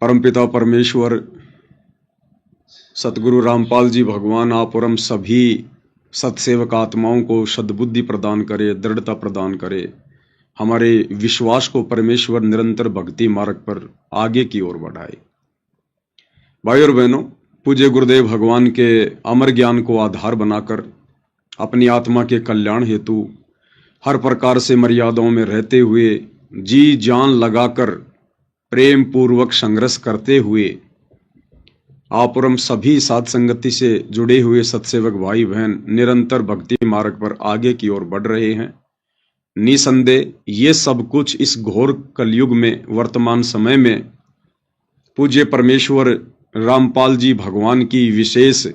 परमपिता परमेश्वर सतगुरु रामपाल जी भगवान आप और हम सभी सत्सेवक आत्माओं को सद्बुद्धि प्रदान करे, दृढ़ता प्रदान करे, हमारे विश्वास को परमेश्वर निरंतर भक्ति मार्ग पर आगे की ओर बढ़ाए। भाई और बहनों, पूज्य गुरुदेव भगवान के अमर ज्ञान को आधार बनाकर अपनी आत्मा के कल्याण हेतु हर प्रकार से मर्यादाओं में रहते हुए जी जान लगाकर प्रेम पूर्वक संघर्ष करते हुए आप और हम सभी साध संगति से जुड़े हुए सत्सेवक भाई बहन निरंतर भक्ति मार्ग पर आगे की ओर बढ़ रहे हैं। निसंदेह ये सब कुछ इस घोर कलयुग में वर्तमान समय में पूज्य परमेश्वर रामपाल जी भगवान की विशेष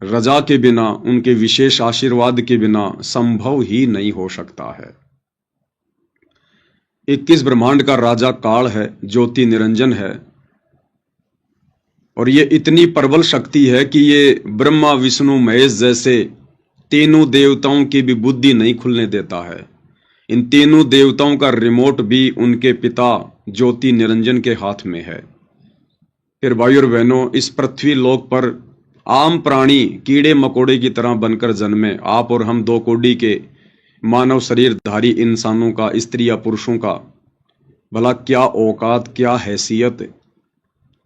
रजा के बिना, उनके विशेष आशीर्वाद के बिना संभव ही नहीं हो सकता है। 21 ब्रह्मांड का राजा काल है, ज्योति निरंजन है, और ये इतनी प्रबल शक्ति है कि ये ब्रह्मा विष्णु महेश जैसे तीनों देवताओं की भी बुद्धि नहीं खुलने देता है। इन तीनों देवताओं का रिमोट भी उनके पिता ज्योति निरंजन के हाथ में है। फिर भाई और बहनों, इस पृथ्वी लोक पर आम प्राणी कीड़े मकोड़े की तरह बनकर जन्मे आप और हम दो कोटि के मानव शरीरधारी इंसानों का, स्त्री या पुरुषों का भला क्या औकात, क्या हैसियत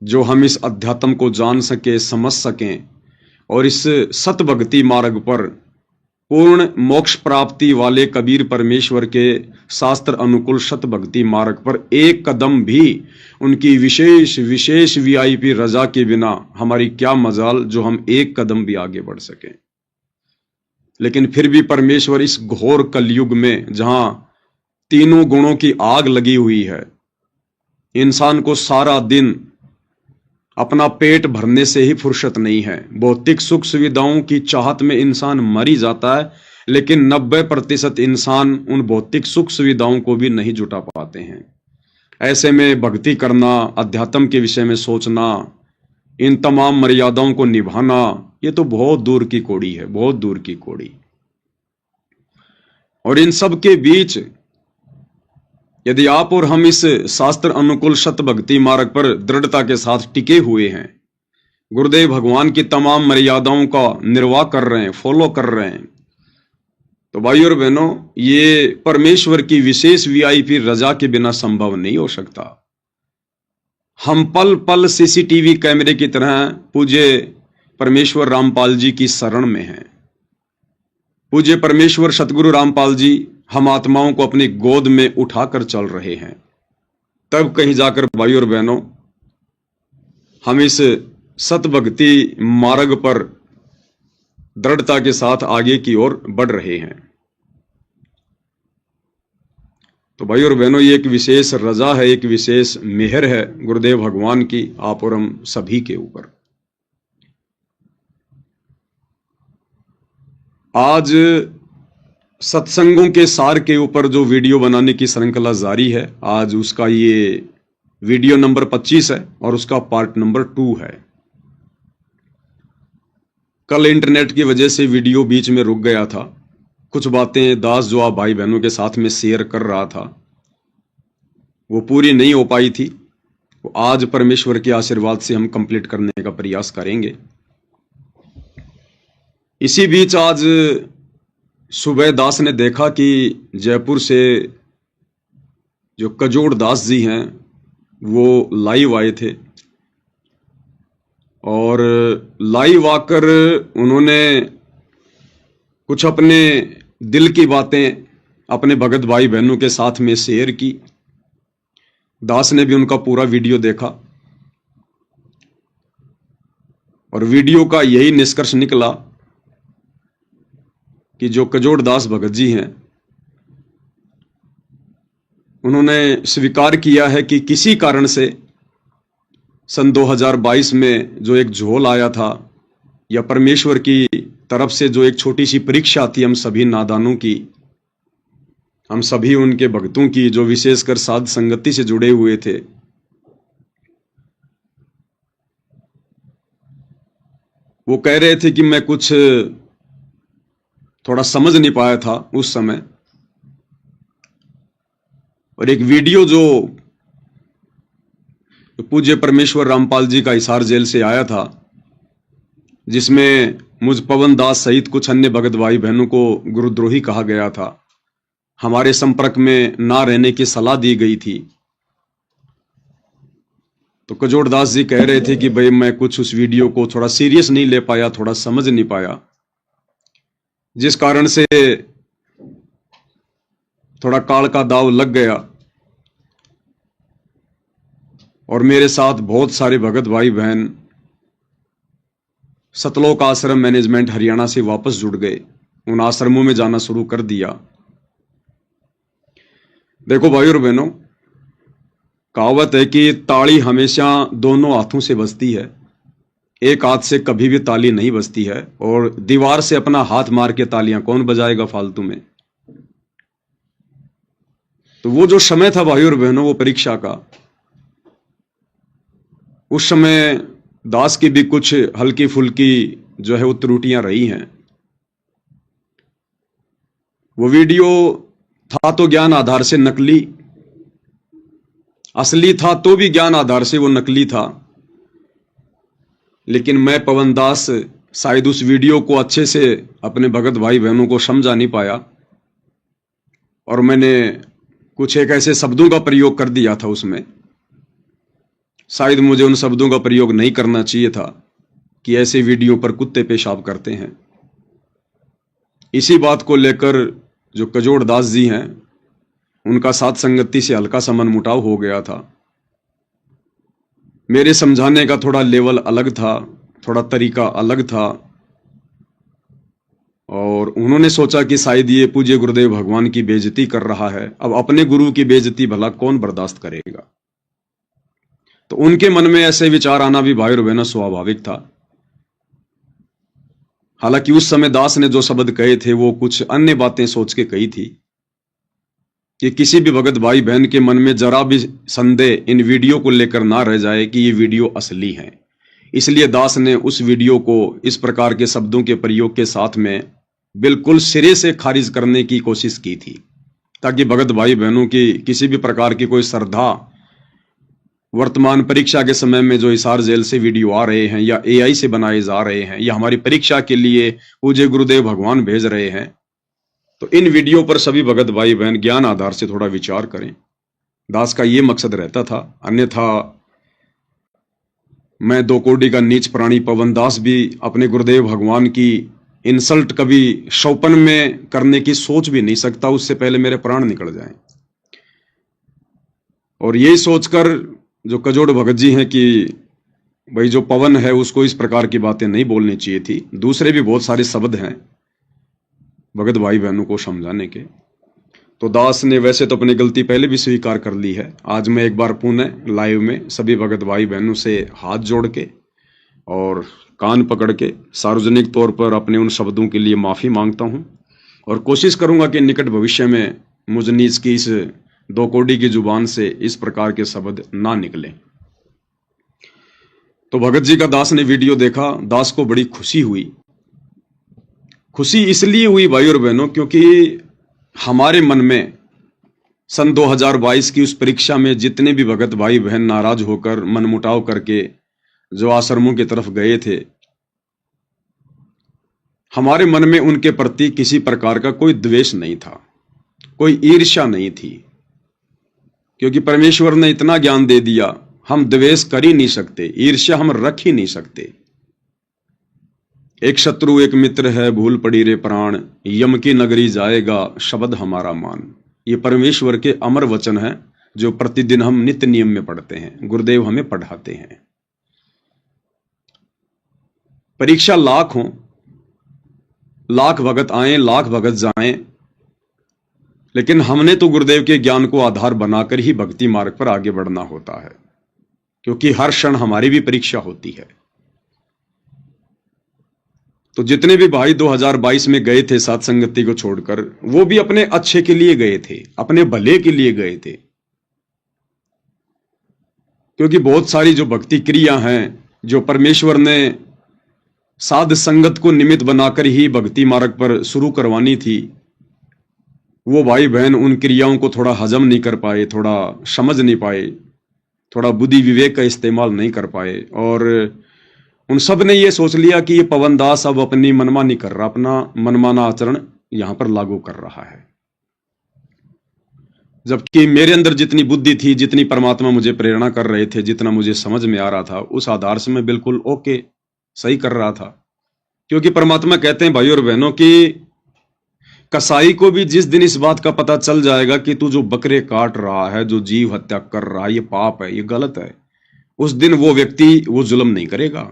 जो हम इस अध्यात्म को जान सके, समझ सकें और इस सत भक्ति मार्ग पर पूर्ण मोक्ष प्राप्ति वाले कबीर परमेश्वर के शास्त्र अनुकूल सत भक्ति मार्ग पर एक कदम भी उनकी विशेष वीआईपी रजा के बिना हमारी क्या मजाल जो हम एक कदम भी आगे बढ़ सकें। लेकिन फिर भी परमेश्वर इस घोर कलयुग में जहां तीनों गुणों की आग लगी हुई है, इंसान को सारा दिन अपना पेट भरने से ही फुर्सत नहीं है। भौतिक सुख सुविधाओं की चाहत में इंसान मर ही जाता है, लेकिन 90% इंसान उन भौतिक सुख सुविधाओं को भी नहीं जुटा पाते हैं। ऐसे में भक्ति करना, अध्यात्म के विषय में सोचना, इन तमाम मर्यादाओं को निभाना, ये तो बहुत दूर की कौड़ी है, बहुत दूर की कौड़ी। और इन सब के बीच यदि आप और हम इस शास्त्र अनुकूल सत भक्ति मार्ग पर दृढ़ता के साथ टिके हुए हैं, गुरुदेव भगवान की तमाम मर्यादाओं का निर्वाह कर रहे हैं, फॉलो कर रहे हैं, तो भाई और बहनों, ये परमेश्वर की विशेष वीआईपी रजा के बिना संभव नहीं हो सकता। हम पल पल सीसीटीवी कैमरे की तरह पूज्य परमेश्वर रामपाल जी की शरण में हैं। पूज्य परमेश्वर सतगुरु रामपाल जी हम आत्माओं को अपनी गोद में उठाकर चल रहे हैं। तब कहीं जाकर भाई और बहनों, हम इस सत भक्ति मार्ग पर दृढ़ता के साथ आगे की ओर बढ़ रहे हैं। तो भाई और बहनों, ये एक विशेष रजा है, एक विशेष मेहर है गुरुदेव भगवान की आप और हम सभी के ऊपर। आज सत्संगों के सार के ऊपर जो वीडियो बनाने की श्रृंखला जारी है, आज उसका ये वीडियो नंबर 25 है और उसका पार्ट नंबर 2 है। कल इंटरनेट की वजह से वीडियो बीच में रुक गया था। कुछ बातें दास जो आप भाई बहनों के साथ में शेयर कर रहा था वो पूरी नहीं हो पाई थी। वो आज परमेश्वर के आशीर्वाद से हम कंप्लीट करने का प्रयास करेंगे। इसी बीच आज सुबह दास ने देखा कि जयपुर से जो कजोड़ दास जी हैं वो लाइव आए थे और लाइव आकर उन्होंने कुछ अपने दिल की बातें अपने भगत भाई बहनों के साथ में शेयर की। दास ने भी उनका पूरा वीडियो देखा और वीडियो का यही निष्कर्ष निकला कि जो कजोड़ दास भगत जी हैं उन्होंने स्वीकार किया है कि किसी कारण से सन 2022 में जो एक झोल आया था या परमेश्वर की तरफ से जो एक छोटी सी परीक्षा थी हम सभी नादानों की, हम सभी उनके भक्तों की जो विशेषकर साध संगति से जुड़े हुए थे, वो कह रहे थे कि मैं कुछ थोड़ा समझ नहीं पाया था उस समय। और एक वीडियो जो पूज्य परमेश्वर रामपाल जी का हिसार जेल से आया था, जिसमें मुझ पवन दास सहित कुछ अन्य भगत भाई बहनों को गुरुद्रोही कहा गया था, हमारे संपर्क में ना रहने की सलाह दी गई थी। तो कजोड़ दास जी कह रहे थे कि भाई मैं कुछ उस वीडियो को थोड़ा सीरियस नहीं ले पाया, थोड़ा समझ नहीं पाया, जिस कारण से थोड़ा काल का दाव लग गया और मेरे साथ बहुत सारे भगत भाई बहन सतलोक आश्रम मैनेजमेंट हरियाणा से वापस जुड़ गए, उन आश्रमों में जाना शुरू कर दिया। देखो भाई और बहनों, कहावत है कि ताली हमेशा दोनों हाथों से बजती है, एक हाथ से कभी भी ताली नहीं बजती है, और दीवार से अपना हाथ मार के तालियां कौन बजाएगा फालतू में। तो वो जो समय था भाई और बहनों, वो परीक्षा का, उस समय दास की भी कुछ हल्की फुल्की जो है वो त्रुटियां रही हैं। वो वीडियो था तो ज्ञान आधार से नकली, असली था तो भी ज्ञान आधार से वो नकली था। लेकिन मैं पवन दास शायद उस वीडियो को अच्छे से अपने भगत भाई बहनों को समझा नहीं पाया, और मैंने कुछ एक ऐसे शब्दों का प्रयोग कर दिया था उसमें, शायद मुझे उन शब्दों का प्रयोग नहीं करना चाहिए था कि ऐसे वीडियो पर कुत्ते पेशाब करते हैं। इसी बात को लेकर जो कजोड़ दास जी हैं, उनका साथ संगति से हल्का सा मनमुटाव हो गया था। मेरे समझाने का थोड़ा लेवल अलग था, थोड़ा तरीका अलग था, और उन्होंने सोचा कि शायद ये पूज्य गुरुदेव भगवान की बेइज्जती कर रहा है। अब अपने गुरु की बेइज्जती भला कौन बर्दाश्त करेगा। तो उनके मन में ऐसे विचार आना भी भाई और बहनों स्वाभाविक था। हालांकि उस समय दास ने जो शब्द कहे थे वो कुछ अन्य बातें सोच के कही थी कि किसी भी भगत भाई बहन के मन में जरा भी संदेह इन वीडियो को लेकर ना रह जाए कि ये वीडियो असली है। इसलिए दास ने उस वीडियो को इस प्रकार के शब्दों के प्रयोग के साथ में बिल्कुल सिरे से खारिज करने की कोशिश की थी, ताकि भगत भाई बहनों की किसी भी प्रकार की कोई श्रद्धा, वर्तमान परीक्षा के समय में जो हिसार जेल से वीडियो आ रहे हैं या एआई से बनाए जा रहे हैं या हमारी परीक्षा के लिए पूज्य गुरुदेव भगवान भेज रहे हैं, तो इन वीडियो पर सभी भगत भाई बहन ज्ञान आधार से थोड़ा विचार करें। दास का ये मकसद रहता था। अन्यथा मैं दो कोड़ी का नीच प्राणी पवन दास भी अपने गुरुदेव भगवान की इंसल्ट कभी शौपन में करने की सोच भी नहीं सकता, उससे पहले मेरे प्राण निकल जाएं। और यही सोचकर जो कजोड़ भगत जी हैं कि भाई जो पवन है उसको इस प्रकार की बातें नहीं बोलनी चाहिए थी। दूसरे भी बहुत सारे शब्द हैं भगत भाई बहनों को समझाने के। तो दास ने वैसे तो अपनी गलती पहले भी स्वीकार कर ली है। आज मैं एक बार पुनः लाइव में सभी भगत भाई बहनों से हाथ जोड़ के और कान पकड़ के सार्वजनिक तौर पर अपने उन शब्दों के लिए माफी मांगता हूं, और कोशिश करूंगा कि निकट भविष्य में मुझ नीच की इस दो कोड़ी की जुबान से इस प्रकार के शब्द ना निकले। तो भगत जी का दास ने वीडियो देखा, दास को बड़ी खुशी हुई। खुशी इसलिए हुई भाई और बहनों क्योंकि हमारे मन में सन 2022 की उस परीक्षा में जितने भी भगत भाई बहन नाराज होकर मनमुटाव करके जो आश्रमों की तरफ गए थे, हमारे मन में उनके प्रति किसी प्रकार का कोई द्वेष नहीं था, कोई ईर्ष्या नहीं थी, क्योंकि परमेश्वर ने इतना ज्ञान दे दिया, हम द्वेष कर ही नहीं सकते, ईर्ष्या हम रख ही नहीं सकते। एक शत्रु एक मित्र है, भूल पड़ी रे प्राण, यम की नगरी जाएगा शब्द हमारा मान। ये परमेश्वर के अमर वचन है जो प्रतिदिन हम नित्य नियम में पढ़ते हैं, गुरुदेव हमें पढ़ाते हैं। परीक्षा लाख हो, लाख भगत आए, लाख भगत जाएं, लेकिन हमने तो गुरुदेव के ज्ञान को आधार बनाकर ही भक्ति मार्ग पर आगे बढ़ना होता है, क्योंकि हर क्षण हमारी भी परीक्षा होती है। तो जितने भी भाई 2022 में गए थे साथ संगति को छोड़कर, वो भी अपने अच्छे के लिए गए थे, अपने भले के लिए गए थे, क्योंकि बहुत सारी जो भक्ति क्रिया हैं जो परमेश्वर ने साध संगत को निमित्त बनाकर ही भक्ति मार्ग पर शुरू करवानी थी, वो भाई बहन उन क्रियाओं को थोड़ा हजम नहीं कर पाए, थोड़ा समझ नहीं पाए। थोड़ा बुद्धि विवेक का इस्तेमाल नहीं कर पाए, और उन सब ने ये सोच लिया कि ये पवन दास अब अपनी मनमानी कर रहा, अपना मनमाना आचरण यहां पर लागू कर रहा है। जबकि मेरे अंदर जितनी बुद्धि थी, जितनी परमात्मा मुझे प्रेरणा कर रहे थे, जितना मुझे समझ में आ रहा था, उस आधार से मैं बिल्कुल ओके सही कर रहा था। क्योंकि परमात्मा कहते हैं भाइयों और बहनों कि कसाई को भी जिस दिन इस बात का पता चल जाएगा कि तू जो बकरे काट रहा है, जो जीव हत्या कर रहा है, ये पाप है, ये गलत है, उस दिन वो व्यक्ति वो जुल्म नहीं करेगा।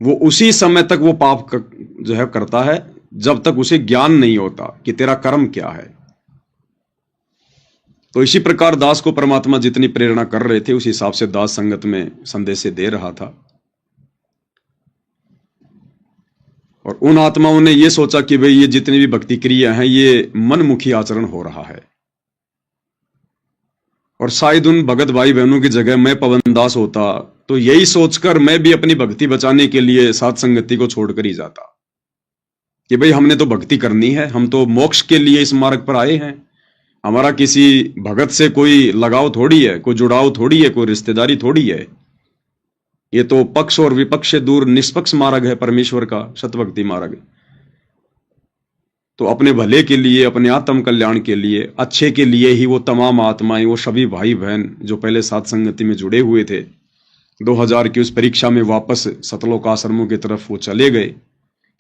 वो उसी समय तक वो पाप जो है करता है जब तक उसे ज्ञान नहीं होता कि तेरा कर्म क्या है। तो इसी प्रकार दास को परमात्मा जितनी प्रेरणा कर रहे थे, उस हिसाब से दास संगत में संदेश दे रहा था। और उन आत्माओं ने यह सोचा कि भाई ये जितनी भी भक्ति क्रिया हैं, ये मनमुखी आचरण हो रहा है, और शायद उन भगत भाई बहनों की जगह मैं पवन दास होता तो यही सोचकर मैं भी अपनी भक्ति बचाने के लिए साथ संगति को छोड़कर ही जाता कि भाई हमने तो भक्ति करनी है, हम तो मोक्ष के लिए इस मार्ग पर आए हैं, हमारा किसी भगत से कोई लगाव थोड़ी है, कोई जुड़ाव थोड़ी है, कोई रिश्तेदारी थोड़ी है। ये तो पक्ष और विपक्ष से दूर निष्पक्ष मार्ग है परमेश्वर का, सतभक्ति मार्ग। तो अपने भले के लिए, अपने आत्म कल्याण के लिए, अच्छे के लिए ही वो तमाम आत्माएं, वो सभी भाई बहन जो पहले साथ संगति में जुड़े हुए थे, 2000 की उस परीक्षा में वापस सतलोक आश्रमों की तरफ वो चले गए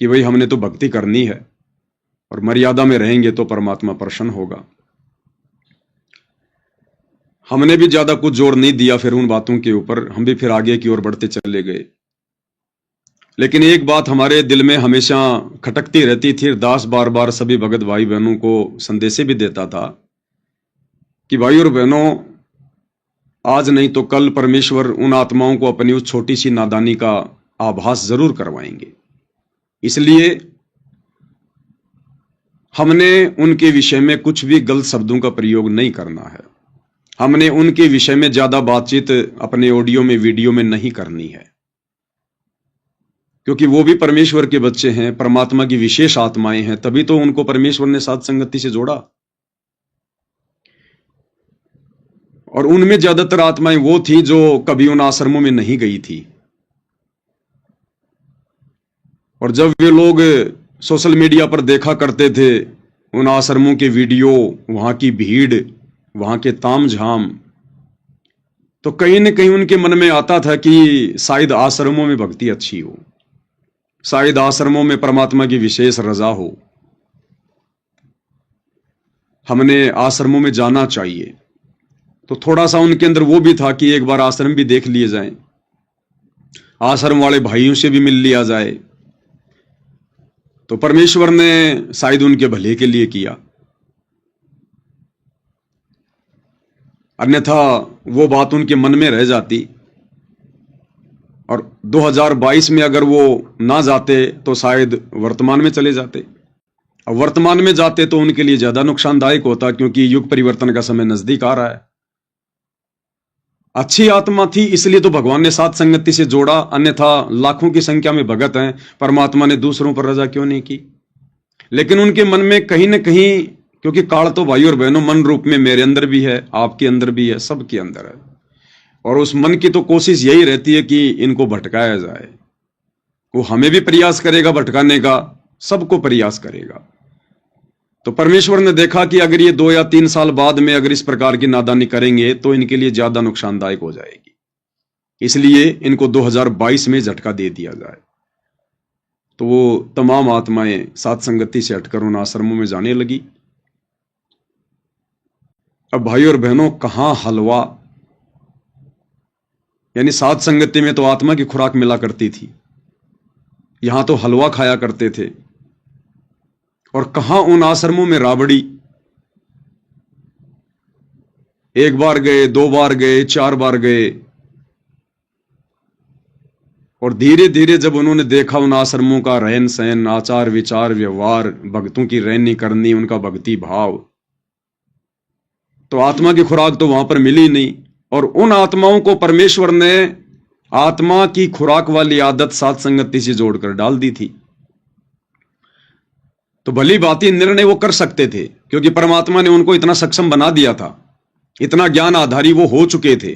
कि भाई हमने तो भक्ति करनी है और मर्यादा में रहेंगे तो परमात्मा प्रसन्न होगा। हमने भी ज्यादा कुछ जोर नहीं दिया फिर उन बातों के ऊपर, हम भी फिर आगे की ओर बढ़ते चले गए। लेकिन एक बात हमारे दिल में हमेशा खटकती रहती थी, दास बार बार सभी भगत भाई बहनों को संदेश भी देता था कि भाई और बहनों, आज नहीं तो कल परमेश्वर उन आत्माओं को अपनी उस छोटी सी नादानी का आभास जरूर करवाएंगे। इसलिए हमने उनके विषय में कुछ भी गलत शब्दों का प्रयोग नहीं करना है, हमने उनके विषय में ज्यादा बातचीत अपने ऑडियो में, वीडियो में नहीं करनी है, क्योंकि वो भी परमेश्वर के बच्चे हैं, परमात्मा की विशेष आत्माएं हैं, तभी तो उनको परमेश्वर ने साथ संगति से जोड़ा। और उनमें ज्यादातर आत्माएं वो थी जो कभी उन आश्रमों में नहीं गई थी। और जब वे लोग सोशल मीडिया पर देखा करते थे उन आश्रमों के वीडियो, वहां की भीड़, वहां के तामझाम, तो कहीं न कहीं उनके मन में आता था कि शायद आश्रमों में भक्ति अच्छी हो, शायद आश्रमों में परमात्मा की विशेष रजा हो, हमने आश्रमों में जाना चाहिए। तो थोड़ा सा उनके अंदर वो भी था कि एक बार आश्रम भी देख लिए जाए, आश्रम वाले भाइयों से भी मिल लिया जाए। तो परमेश्वर ने शायद उनके भले के लिए किया, अन्यथा वो बात उनके मन में रह जाती। और 2022 में अगर वो ना जाते तो शायद वर्तमान में चले जाते, और वर्तमान में जाते तो उनके लिए ज्यादा नुकसानदायक होता, क्योंकि युग परिवर्तन का समय नजदीक आ रहा है। अच्छी आत्मा थी इसलिए तो भगवान ने साथ संगति से जोड़ा, अन्यथा लाखों की संख्या में भगत हैं, परमात्मा ने दूसरों पर रजा क्यों नहीं की। लेकिन उनके मन में कहीं न कहीं, क्योंकि काल तो भाई और बहनों मन रूप में मेरे अंदर भी है, आपके अंदर भी है, सबके अंदर है, और उस मन की तो कोशिश यही रहती है कि इनको भटकाया जाए। वो हमें भी प्रयास करेगा भटकाने का, सबको प्रयास करेगा। तो परमेश्वर ने देखा कि अगर ये 2 या 3 साल बाद में अगर इस प्रकार की नादानी करेंगे तो इनके लिए ज्यादा नुकसानदायक हो जाएगी, इसलिए इनको 2022 में झटका दे दिया जाए। तो वो तमाम आत्माएं साथ संगति से हटकर उन आश्रमों में जाने लगी। अब भाई और बहनों, कहां हलवा, यानी साथ संगति में तो आत्मा की खुराक मिला करती थी, यहां तो हलवा खाया करते थे। और कहां उन आश्रमों में राबड़ी, 1 बार गए, 2 बार गए, 4 बार गए, और धीरे धीरे जब उन्होंने देखा उन आश्रमों का रहन सहन, आचार विचार, व्यवहार, भक्तों की रहनी करनी, उनका भक्ति भाव, तो आत्मा की खुराक तो वहां पर मिली नहीं। और उन आत्माओं को परमेश्वर ने आत्मा की खुराक वाली आदत साथ संगति से जोड़कर डाल दी थी। तो भली भांति निर्णय वो कर सकते थे, क्योंकि परमात्मा ने उनको इतना सक्षम बना दिया था, इतना ज्ञान आधारी वो हो चुके थे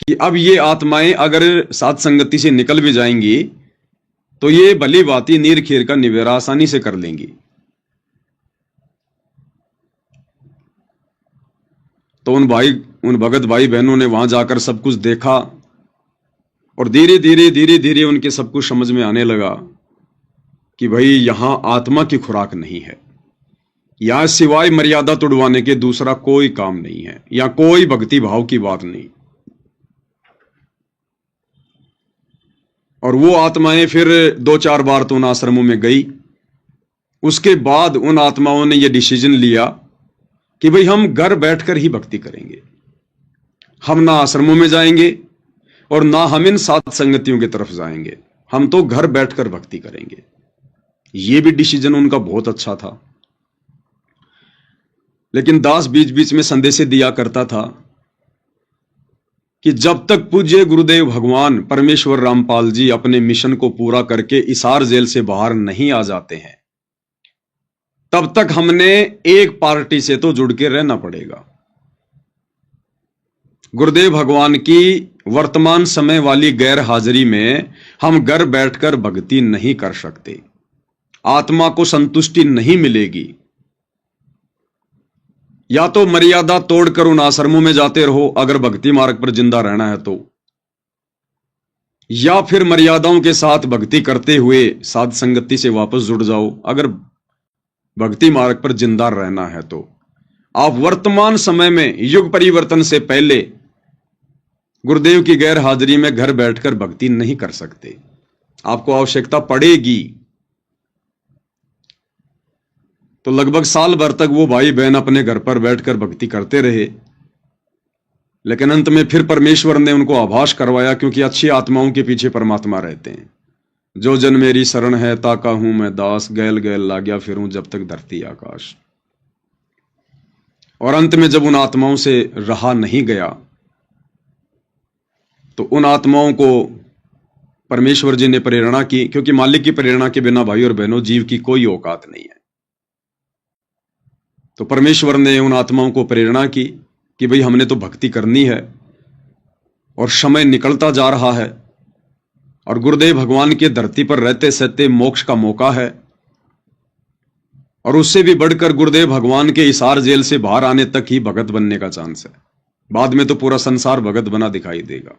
कि अब ये आत्माएं अगर साध संगति से निकल भी जाएंगी तो ये भली भांति नीर खीर का निवेरा आसानी से कर लेंगी। तो उन भगत भाई बहनों ने वहां जाकर सब कुछ देखा और धीरे धीरे उनके सब कुछ समझ में आने लगा कि भाई यहां आत्मा की खुराक नहीं है, यहां सिवाय मर्यादा तुड़वाने के दूसरा कोई काम नहीं है, या कोई भक्ति भाव की बात नहीं। और वो आत्माएं फिर 2-4 बार तो उन आश्रमों में गई। उसके बाद उन आत्माओं ने यह डिसीजन लिया कि भाई हम घर बैठकर ही भक्ति करेंगे, हम ना आश्रमों में जाएंगे और ना हम इन साध संगतियों की तरफ जाएंगे, हम तो घर बैठकर भक्ति करेंगे। यह भी डिसीजन उनका बहुत अच्छा था। लेकिन दास बीच बीच में संदेश दिया करता था कि जब तक पूज्य गुरुदेव भगवान परमेश्वर रामपाल जी अपने मिशन को पूरा करके हिसार जेल से बाहर नहीं आ जाते हैं, तब तक हमने एक पार्टी से तो जुड़ के रहना पड़ेगा। गुरुदेव भगवान की वर्तमान समय वाली गैर हाजिरी में हम घर बैठकर भक्ति नहीं कर सकते, आत्मा को संतुष्टि नहीं मिलेगी। या तो मर्यादा तोड़कर उन आश्रमों में जाते रहो अगर भक्ति मार्ग पर जिंदा रहना है तो, या फिर मर्यादाओं के साथ भक्ति करते हुए साध संगति से वापस जुड़ जाओ अगर भक्ति मार्ग पर जिंदा रहना है तो। आप वर्तमान समय में युग परिवर्तन से पहले गुरुदेव की गैर हाजिरी में घर बैठकर भक्ति नहीं कर सकते, आपको आवश्यकता पड़ेगी। तो लगभग साल भर तक वो भाई बहन अपने घर पर बैठकर भक्ति करते रहे, लेकिन अंत में फिर परमेश्वर ने उनको आभास करवाया, क्योंकि अच्छी आत्माओं के पीछे परमात्मा रहते हैं। जो जन मेरी शरण है ताका हूं मैं दास, गैल गैल लाग्या फिरूं जब तक धरती आकाश। और अंत में जब उन आत्माओं से रहा नहीं गया तो उन आत्माओं को परमेश्वर जी ने प्रेरणा की, क्योंकि मालिक की प्रेरणा के बिना भाई और बहनों जीव की कोई औकात नहीं है। तो परमेश्वर ने उन आत्माओं को प्रेरणा की कि भाई हमने तो भक्ति करनी है और समय निकलता जा रहा है और गुरुदेव भगवान के धरती पर रहते सहते मोक्ष का मौका है, और उससे भी बढ़कर गुरुदेव भगवान के हिसार जेल से बाहर आने तक ही भगत बनने का चांस है। बाद में तो पूरा संसार भगत बना दिखाई देगा।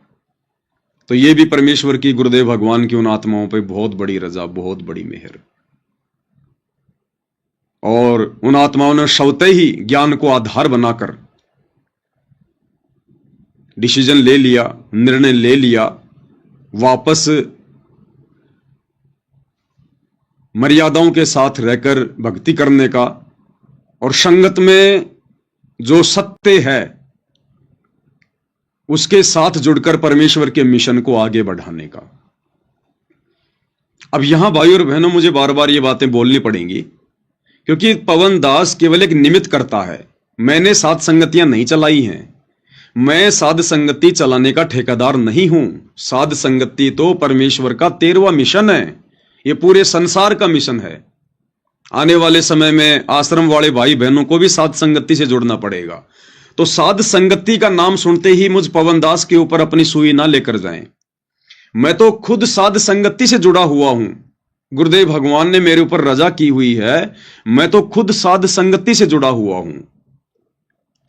तो यह भी परमेश्वर की, गुरुदेव भगवान की उन आत्माओं पर बहुत बड़ी रजा, बहुत बड़ी मेहर। और उन आत्माओं ने स्वतः ही ज्ञान को आधार बनाकर डिसीजन ले लिया, निर्णय ले लिया वापस मर्यादाओं के साथ रहकर भक्ति करने का, और संगत में जो सत्य है उसके साथ जुड़कर परमेश्वर के मिशन को आगे बढ़ाने का। अब यहां भाई और बहनों मुझे बार बार ये बातें बोलनी पड़ेंगी, क्योंकि पवन दास केवल एक निमित्त करता है। मैंने साध संगतियां नहीं चलाई हैं, मैं साध संगति चलाने का ठेकेदार नहीं हूं। साध संगति तो परमेश्वर का 13वां मिशन है, यह पूरे संसार का मिशन है। आने वाले समय में आश्रम वाले भाई बहनों को भी साध संगति से जुड़ना पड़ेगा। तो साध संगति का नाम सुनते ही मुझ पवन दास के ऊपर अपनी सुई ना लेकर जाएं। मैं तो खुद साध संगति से जुड़ा हुआ हूं, गुरुदेव भगवान ने मेरे ऊपर रजा की हुई है, मैं तो खुद साध संगति से जुड़ा हुआ हूं।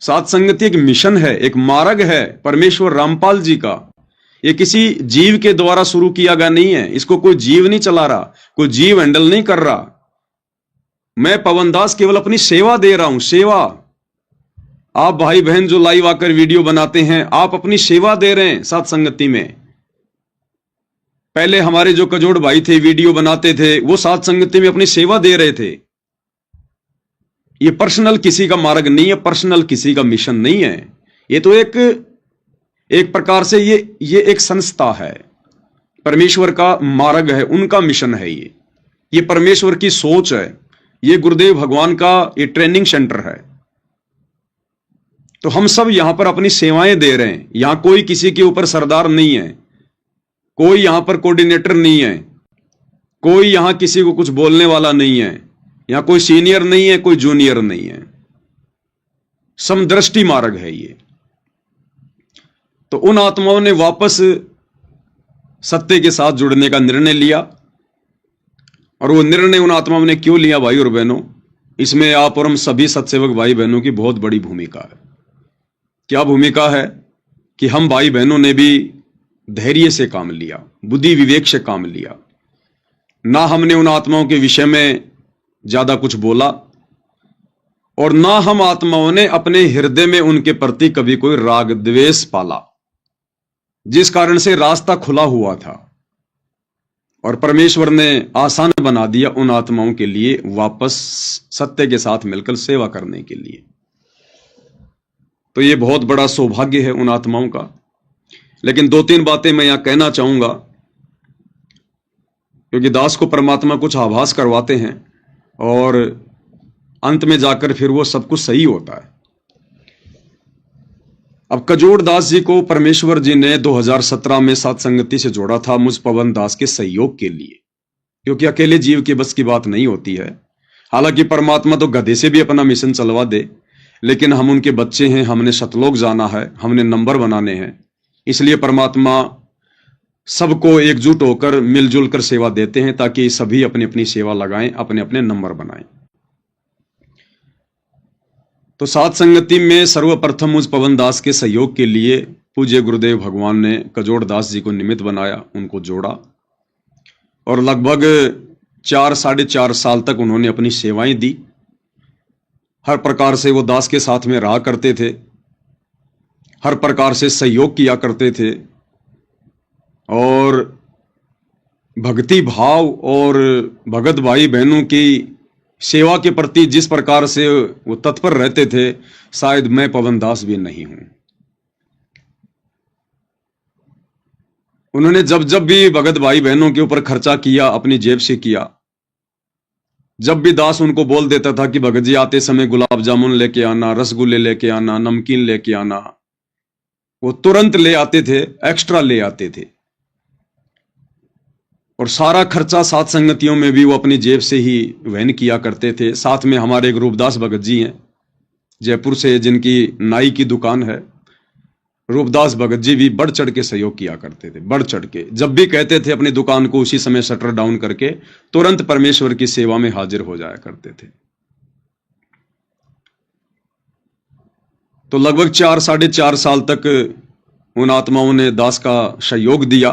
साध संगति एक मिशन है, एक मार्ग है परमेश्वर रामपाल जी का। ये किसी जीव के द्वारा शुरू किया गया नहीं है, इसको कोई जीव नहीं चला रहा, कोई जीव हैंडल नहीं कर रहा। मैं पवन दास केवल अपनी सेवा दे रहा हूं, सेवा। आप भाई बहन जो लाइव आकर वीडियो बनाते हैं, आप अपनी सेवा दे रहे हैं साध संगति में। पहले हमारे जो कजोड़ भाई थे वीडियो बनाते थे, वो साध संगति में अपनी सेवा दे रहे थे। ये पर्सनल किसी का मार्ग नहीं है, पर्सनल किसी का मिशन नहीं है। ये तो एक प्रकार से ये एक संस्था है, परमेश्वर का मार्ग है, उनका मिशन है। ये परमेश्वर की सोच है, ये गुरुदेव भगवान का ये ट्रेनिंग सेंटर है। तो हम सब यहां पर अपनी सेवाएं दे रहे हैं। यहां कोई किसी के ऊपर सरदार नहीं है, कोई यहां पर कोऑर्डिनेटर नहीं है, कोई यहां किसी को कुछ बोलने वाला नहीं है। यहां कोई सीनियर नहीं है, कोई जूनियर नहीं है, समदृष्टि मार्ग है ये। तो उन आत्माओं ने वापस सत्य के साथ जुड़ने का निर्णय लिया। और वो निर्णय उन आत्माओं ने क्यों लिया भाई और बहनों, इसमें आप और हम सभी सत्सेवक भाई बहनों की बहुत बड़ी भूमिका है। क्या भूमिका है कि हम भाई बहनों ने भी धैर्य से काम लिया, बुद्धि विवेक से काम लिया। ना हमने उन आत्माओं के विषय में ज्यादा कुछ बोला और ना हम आत्माओं ने अपने हृदय में उनके प्रति कभी कोई राग द्वेष पाला, जिस कारण से रास्ता खुला हुआ था और परमेश्वर ने आसान बना दिया उन आत्माओं के लिए वापस सत्य के साथ मिलकर सेवा करने के लिए। तो ये बहुत बड़ा सौभाग्य है उन आत्माओं का। लेकिन दो तीन बातें मैं यहां कहना चाहूंगा, क्योंकि दास को परमात्मा कुछ आभास करवाते हैं और अंत में जाकर फिर वो सब कुछ सही होता है। अब कजोड़ दास जी को परमेश्वर जी ने 2017 में सात संगति से जोड़ा था मुझ पवन दास के सहयोग के लिए, क्योंकि अकेले जीव के बस की बात नहीं होती है। हालांकि परमात्मा तो गधे से भी अपना मिशन चलवा दे, लेकिन हम उनके बच्चे हैं, हमने सतलोक जाना है, हमने नंबर बनाने हैं। इसलिए परमात्मा सबको एकजुट होकर मिलजुल कर सेवा देते हैं ताकि सभी अपनी अपनी सेवा लगाएं, अपने अपने नंबर बनाएं। तो सात संगति में सर्वप्रथम मुझ पवन दास के सहयोग के लिए पूज्य गुरुदेव भगवान ने कजोड़ दास जी को निमित्त बनाया, उनको जोड़ा और लगभग 4-4.5 साल तक उन्होंने अपनी सेवाएं दी। हर प्रकार से वो दास के साथ में रहा करते थे, हर प्रकार से सहयोग किया करते थे और भक्ति भाव और भगत भाई बहनों की सेवा के प्रति जिस प्रकार से वो तत्पर रहते थे, शायद मैं पवन दास भी नहीं हूं। उन्होंने जब जब भी भगत भाई बहनों के ऊपर खर्चा किया, अपनी जेब से किया। जब भी दास उनको बोल देता था कि भगत जी आते समय गुलाब जामुन लेके आना, रसगुल्ले लेके आना, नमकीन लेके आना, वो तुरंत ले आते थे, एक्स्ट्रा ले आते थे। और सारा खर्चा सात संगतियों में भी वो अपनी जेब से ही वहन किया करते थे। साथ में हमारे एक रूपदास भगत जी हैं जयपुर से, जिनकी नाई की दुकान है। रूपदास भगत जी भी बढ़ चढ़ के सहयोग किया करते थे, बढ़ चढ़ के। जब भी कहते थे अपनी दुकान को उसी समय शटर डाउन करके तुरंत परमेश्वर की सेवा में हाजिर हो जाया करते थे। तो लगभग 4-4.5 साल तक उन आत्माओं ने दास का सहयोग दिया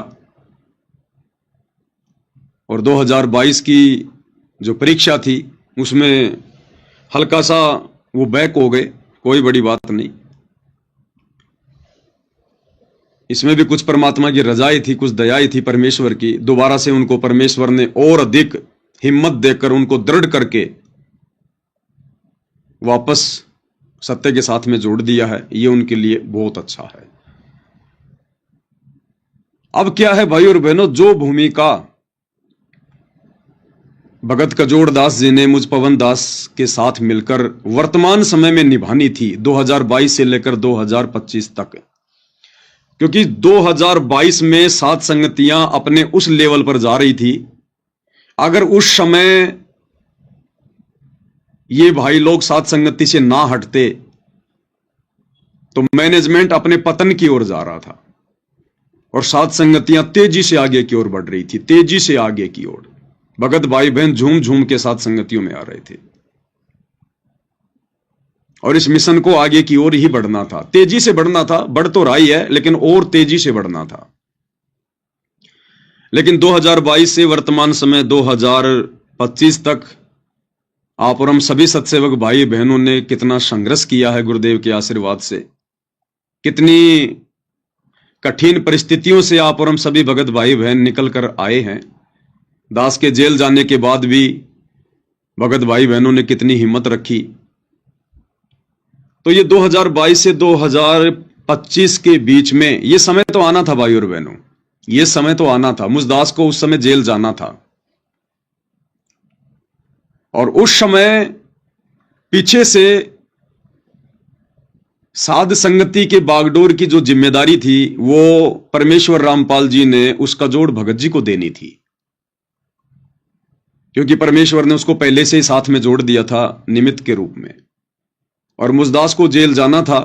और 2022 की जो परीक्षा थी उसमें हल्का सा वो बैक हो गए, कोई बड़ी बात नहीं। इसमें भी कुछ परमात्मा की रजाई थी, कुछ दयाई थी परमेश्वर की। दोबारा से उनको परमेश्वर ने और अधिक हिम्मत देकर उनको दृढ़ करके वापस सत्य के साथ में जोड़ दिया है। ये उनके लिए बहुत अच्छा है। अब क्या है भाई और बहनों, जो भूमिका भगत कजोड़ दास जी ने मुझ पवन दास के साथ मिलकर वर्तमान समय में निभानी थी 2022 से लेकर 2025 तक, क्योंकि 2022 में सात संगतियां अपने उस लेवल पर जा रही थी। अगर उस समय ये भाई लोग सात संगति से ना हटते तो मैनेजमेंट अपने पतन की ओर जा रहा था और सात संगतियां तेजी से आगे की ओर बढ़ रही थी, तेजी से आगे की ओर। भगत भाई बहन झूम झूम के साथ संगतियों में आ रहे थे और इस मिशन को आगे की ओर ही बढ़ना था, तेजी से बढ़ना था। बढ़ तो रहा ही है लेकिन और तेजी से बढ़ना था। लेकिन 2022 से वर्तमान समय 2025 तक आप और हम सभी सत्सेवक भाई बहनों ने कितना संघर्ष किया है गुरुदेव के आशीर्वाद से। कितनी कठिन परिस्थितियों से आप और हम सभी भगत भाई बहन निकल कर आए हैं। दास के जेल जाने के बाद भी भगत भाई बहनों ने कितनी हिम्मत रखी। तो ये 2022 से 2025 के बीच में ये समय तो आना था भाई और बहनों, ये समय तो आना था। मुझ दास को उस समय जेल जाना था और उस समय पीछे से साध संगति के बागडोर की जो जिम्मेदारी थी वो परमेश्वर रामपाल जी ने उस कजोड़ भगत जी को देनी थी, क्योंकि परमेश्वर ने उसको पहले से ही साथ में जोड़ दिया था निमित्त के रूप में। और मुझदास को जेल जाना था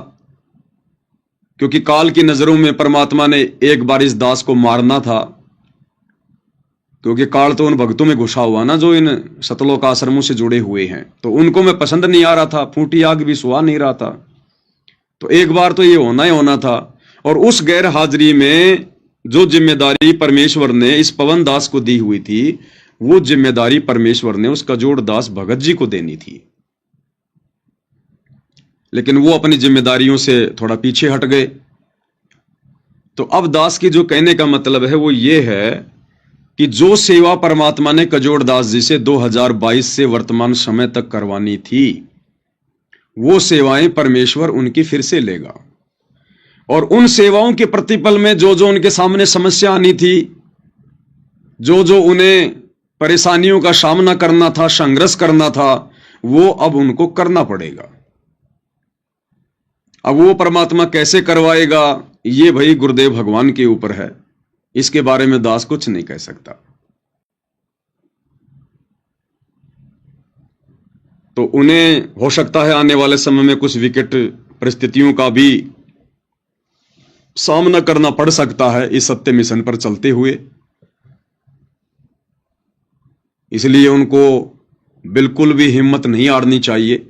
क्योंकि काल की नजरों में परमात्मा ने एक बार इस दास को मारना था, क्योंकि काल तो उन भक्तों में घुसा हुआ ना जो इन सतलोक आश्रमों से जुड़े हुए हैं, तो उनको मैं पसंद नहीं आ रहा था, फूटी आग भी सुहा नहीं रहा था। तो एक बार तो ये होना ही होना था। और उस गैर हाजिरी में जो जिम्मेदारी परमेश्वर ने इस पवन दास को दी हुई थी, वो जिम्मेदारी परमेश्वर ने उस कजोड़ दास भगत जी को देनी थी। लेकिन वो अपनी जिम्मेदारियों से थोड़ा पीछे हट गए। तो अब दास की जो कहने का मतलब है वो ये है कि जो सेवा परमात्मा ने कजोड़ दास जी से 2022 से वर्तमान समय तक करवानी थी, वो सेवाएं परमेश्वर उनकी फिर से लेगा। और उन सेवाओं के प्रतिपल में जो जो उनके सामने समस्या आनी थी, जो जो उन्हें परेशानियों का सामना करना था, संघर्ष करना था, वो अब उनको करना पड़ेगा। अब वो परमात्मा कैसे करवाएगा, ये भाई गुरुदेव भगवान के ऊपर है। इसके बारे में दास कुछ नहीं कह सकता। तो उन्हें हो सकता है आने वाले समय में कुछ विकट परिस्थितियों का भी सामना करना पड़ सकता है इस सत्य मिशन पर चलते हुए। इसलिए उनको बिल्कुल भी हिम्मत नहीं हारनी चाहिए।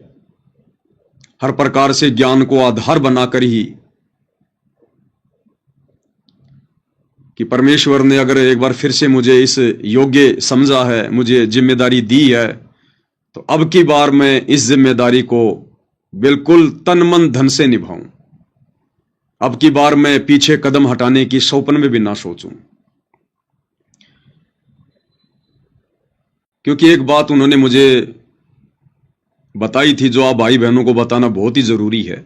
हर प्रकार से ज्ञान को आधार बनाकर ही कि परमेश्वर ने अगर एक बार फिर से मुझे इस योग्य समझा है, मुझे जिम्मेदारी दी है, तो अब की बार मैं इस जिम्मेदारी को बिल्कुल तन मन धन से निभाऊं। अब की बार मैं पीछे कदम हटाने की स्वप्न में भी ना सोचूं। क्योंकि एक बात उन्होंने मुझे बताई थी जो आप भाई बहनों को बताना बहुत ही जरूरी है।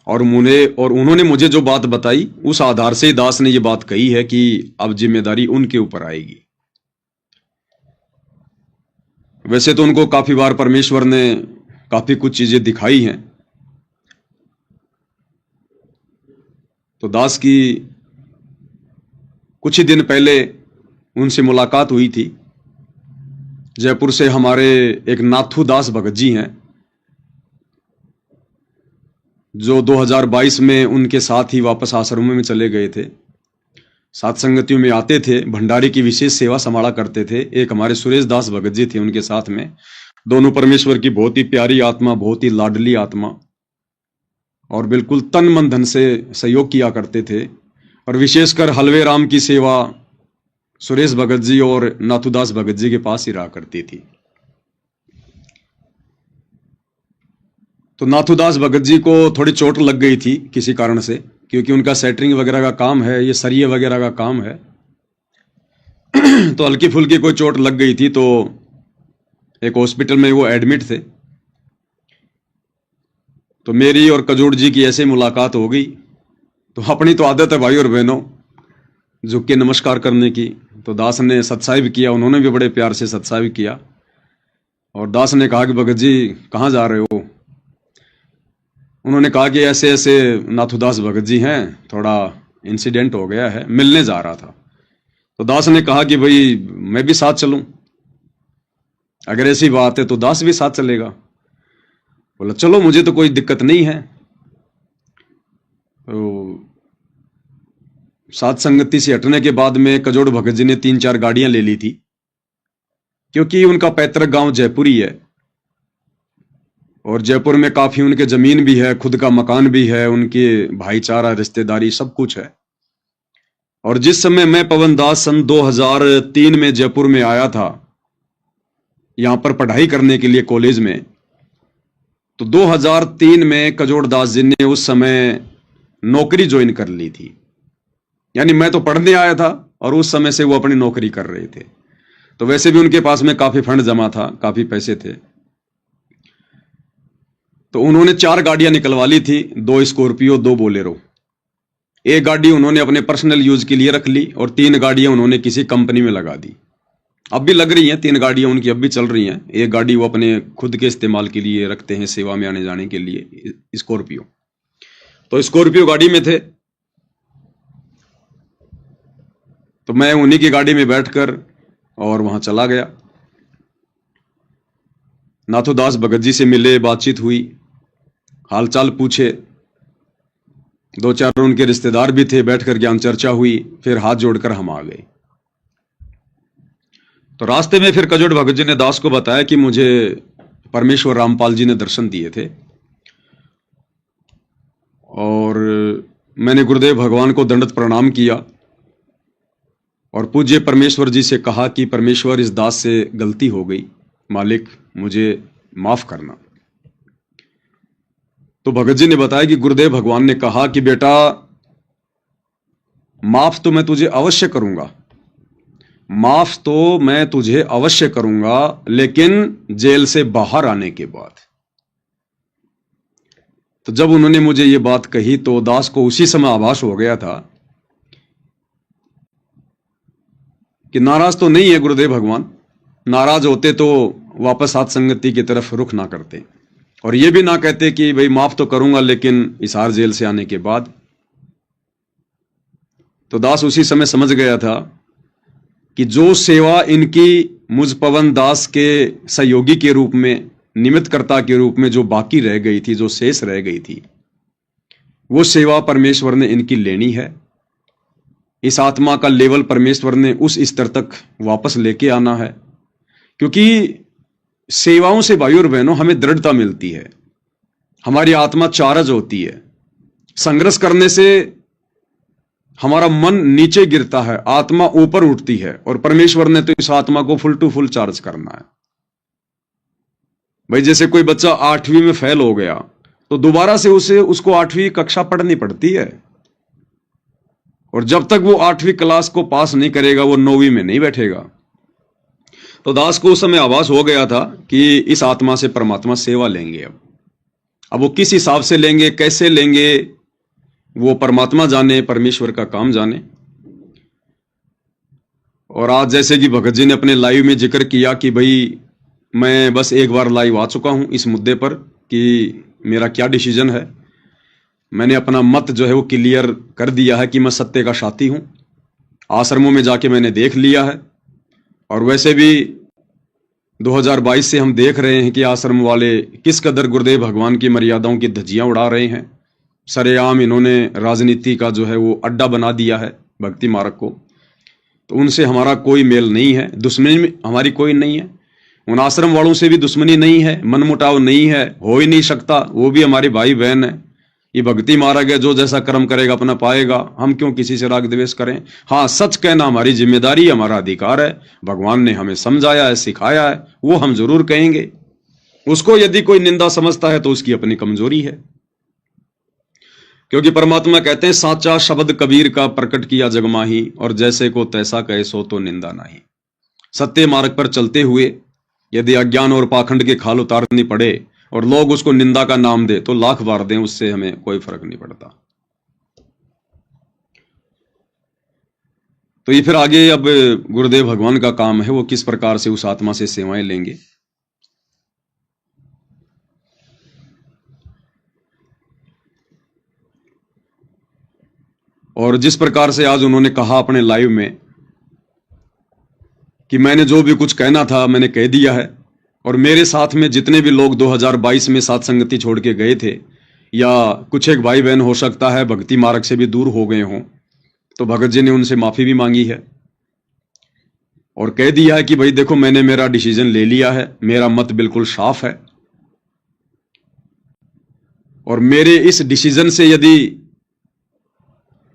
और उन्होंने मुझे जो बात बताई उस आधार से दास ने ये बात कही है कि अब जिम्मेदारी उनके ऊपर आएगी। वैसे तो उनको काफी बार परमेश्वर ने काफी कुछ चीजें दिखाई हैं। तो दास की कुछ ही दिन पहले उनसे मुलाकात हुई थी। जयपुर से हमारे एक नाथू दास भगत जी हैं, जो 2022 में उनके साथ ही वापस आश्रम में चले गए थे। साथ संगतियों में आते थे, भंडारी की विशेष सेवा संभाला करते थे। एक हमारे सुरेश दास भगत जी थे उनके साथ में। दोनों परमेश्वर की बहुत ही प्यारी आत्मा, बहुत ही लाडली आत्मा, और बिल्कुल तन मन धन से सहयोग किया करते थे। और विशेषकर हलवे राम की सेवा सुरेश भगत जी और नाथुदास भगत जी के पास ही रहा करती थी। तो नाथुदास भगत जी को थोड़ी चोट लग गई थी किसी कारण से, क्योंकि उनका सेटरिंग वगैरह का काम है, ये सरिये वगैरह का काम है। तो हल्की फुल्की कोई चोट लग गई थी, तो एक हॉस्पिटल में वो एडमिट थे। तो मेरी और कजोड़ जी की ऐसे मुलाकात हो गई। तो अपनी तो आदत है भाई और बहनों झुक के नमस्कार करने की। तो दास ने सत्साहिब किया, उन्होंने भी बड़े प्यार से सत्साहिब किया। और दास ने कहा कि भगत जी कहाँ जा रहे हो? उन्होंने कहा कि ऐसे ऐसे नाथुदास भगत जी हैं, थोड़ा इंसिडेंट हो गया है, मिलने जा रहा था। तो दास ने कहा कि भाई मैं भी साथ चलूं, अगर ऐसी बात है तो दास भी साथ चलेगा। बोला चलो, मुझे तो कोई दिक्कत नहीं है। तो साथ संगति से हटने के बाद में कजोड़ भगत जी ने 3-4 गाड़ियां ले ली थी, क्योंकि उनका पैतृक गांव जयपुर ही है। और जयपुर में काफी उनके जमीन भी है, खुद का मकान भी है, उनके भाईचारा रिश्तेदारी सब कुछ है। और जिस समय मैं पवन दास सन 2003 में जयपुर में आया था यहां पर पढ़ाई करने के लिए कॉलेज में, तो 2003 में कजोड़ दास जी ने उस समय नौकरी ज्वाइन कर ली थी। यानी मैं तो पढ़ने आया था और उस समय से वो अपनी नौकरी कर रहे थे। तो वैसे भी उनके पास में काफी फंड जमा था, काफी पैसे थे। तो उन्होंने 4 गाड़ियां निकलवा ली थी, 2 स्कॉर्पियो, 2 बोलेरो। एक गाड़ी उन्होंने अपने पर्सनल यूज के लिए रख ली और 3 गाड़ियां उन्होंने किसी कंपनी में लगा दी। अब भी लग रही हैं 3 गाड़ियां उनकी, अब भी चल रही हैं। एक गाड़ी वो अपने खुद के इस्तेमाल के लिए रखते हैं, सेवा में आने जाने के लिए, स्कॉर्पियो। तो स्कॉर्पियो गाड़ी में थे, तो मैं उन्हीं की गाड़ी में बैठकर और वहां चला गया। नाथुदास भगत जी से मिले, बातचीत हुई, हालचाल पूछे। दो चार उनके रिश्तेदार भी थे, बैठकर ज्ञान चर्चा हुई, फिर हाथ जोड़कर हम आ गए। तो रास्ते में फिर कजोड़ भगत जी ने दास को बताया कि मुझे परमेश्वर रामपाल जी ने दर्शन दिए थे और मैंने गुरुदेव भगवान को दंडवत प्रणाम किया और पूज्य परमेश्वर जी से कहा कि परमेश्वर इस दास से गलती हो गई, मालिक मुझे माफ करना। तो भगत जी ने बताया कि गुरुदेव भगवान ने कहा कि बेटा माफ तो मैं तुझे अवश्य करूंगा, माफ तो मैं तुझे अवश्य करूंगा, लेकिन जेल से बाहर आने के बाद। तो जब उन्होंने मुझे ये बात कही तो दास को उसी समय आभास हो गया था कि नाराज तो नहीं है गुरुदेव भगवान, नाराज होते तो वापस साथ संगति की तरफ रुख ना करते और ये भी ना कहते कि भाई माफ तो करूंगा लेकिन हिसार जेल से आने के बाद। तो दास उसी समय समझ गया था कि जो सेवा इनकी मुझ पवन दास के सहयोगी के रूप में, निमित्तकर्ता के रूप में जो बाकी रह गई थी, जो शेष रह गई थी, वो सेवा परमेश्वर ने इनकी लेनी है। इस आत्मा का लेवल परमेश्वर ने उस स्तर तक वापस लेके आना है, क्योंकि सेवाओं से भाइयों और बहनों हमें दृढ़ता मिलती है, हमारी आत्मा चार्ज होती है। संघर्ष करने से हमारा मन नीचे गिरता है, आत्मा ऊपर उठती है और परमेश्वर ने तो इस आत्मा को फुल टू फुल चार्ज करना है। भाई जैसे कोई बच्चा 8वीं में फेल हो गया तो दोबारा से उसको 8वीं कक्षा पढ़नी पड़ती है और जब तक वो 8वीं क्लास को पास नहीं करेगा वो 9वीं में नहीं बैठेगा। तो दास को उस समय आभास हो गया था कि इस आत्मा से परमात्मा सेवा लेंगे। अब वो किस हिसाब से लेंगे, कैसे लेंगे, वो परमात्मा जाने, परमेश्वर का काम जाने। और आज जैसे कि भगत जी ने अपने लाइव में जिक्र किया कि भाई मैं बस एक बार लाइव आ चुका हूं इस मुद्दे पर कि मेरा क्या डिसीजन है। मैंने अपना मत जो है वो क्लियर कर दिया है कि मैं सत्य का साथी हूं। आश्रमों में जाके मैंने देख लिया है और वैसे भी 2022 से हम देख रहे हैं कि आश्रम वाले किस कदर गुरुदेव भगवान की मर्यादाओं की धज्जियां उड़ा रहे हैं। सरेआम इन्होंने राजनीति का जो है वो अड्डा बना दिया है भक्ति मार्ग को। तो उनसे हमारा कोई मेल नहीं है, दुश्मनी हमारी कोई नहीं है। उन आश्रम वालों से भी दुश्मनी नहीं है, मनमुटाव नहीं है, हो ही नहीं सकता। वो भी हमारे भाई बहन है। ये भक्ति मार्ग है, जो जैसा कर्म करेगा अपना पाएगा। हम क्यों किसी से राग द्वेष करें। हाँ, सच कहना हमारी जिम्मेदारी, हमारा अधिकार है। भगवान ने हमें समझाया है, सिखाया है, वो हम जरूर कहेंगे। उसको यदि कोई निंदा समझता है तो उसकी अपनी कमजोरी है, क्योंकि परमात्मा कहते हैं साचा शब्द कबीर का प्रकट किया जग माही, और जैसे को तैसा कहे सो तो निंदा नहीं। सत्य मार्ग पर चलते हुए यदि अज्ञान और पाखंड के खाल उतारनी पड़े और लोग उसको निंदा का नाम दे तो लाख बार दें, उससे हमें कोई फर्क नहीं पड़ता। तो ये फिर आगे अब गुरुदेव भगवान का काम है, वो किस प्रकार से उस आत्मा से सेवाएं लेंगे। और जिस प्रकार से आज उन्होंने कहा अपने लाइव में कि मैंने जो भी कुछ कहना था मैंने कह दिया है, और मेरे साथ में जितने भी लोग 2022 में साथ संगति छोड़ के गए थे, या कुछ एक भाई बहन हो सकता है भक्ति मार्ग से भी दूर हो गए हों, तो भगत जी ने उनसे माफी भी मांगी है और कह दिया है कि भाई देखो मैंने मेरा डिसीजन ले लिया है, मेरा मत बिल्कुल साफ है, और मेरे इस डिसीजन से यदि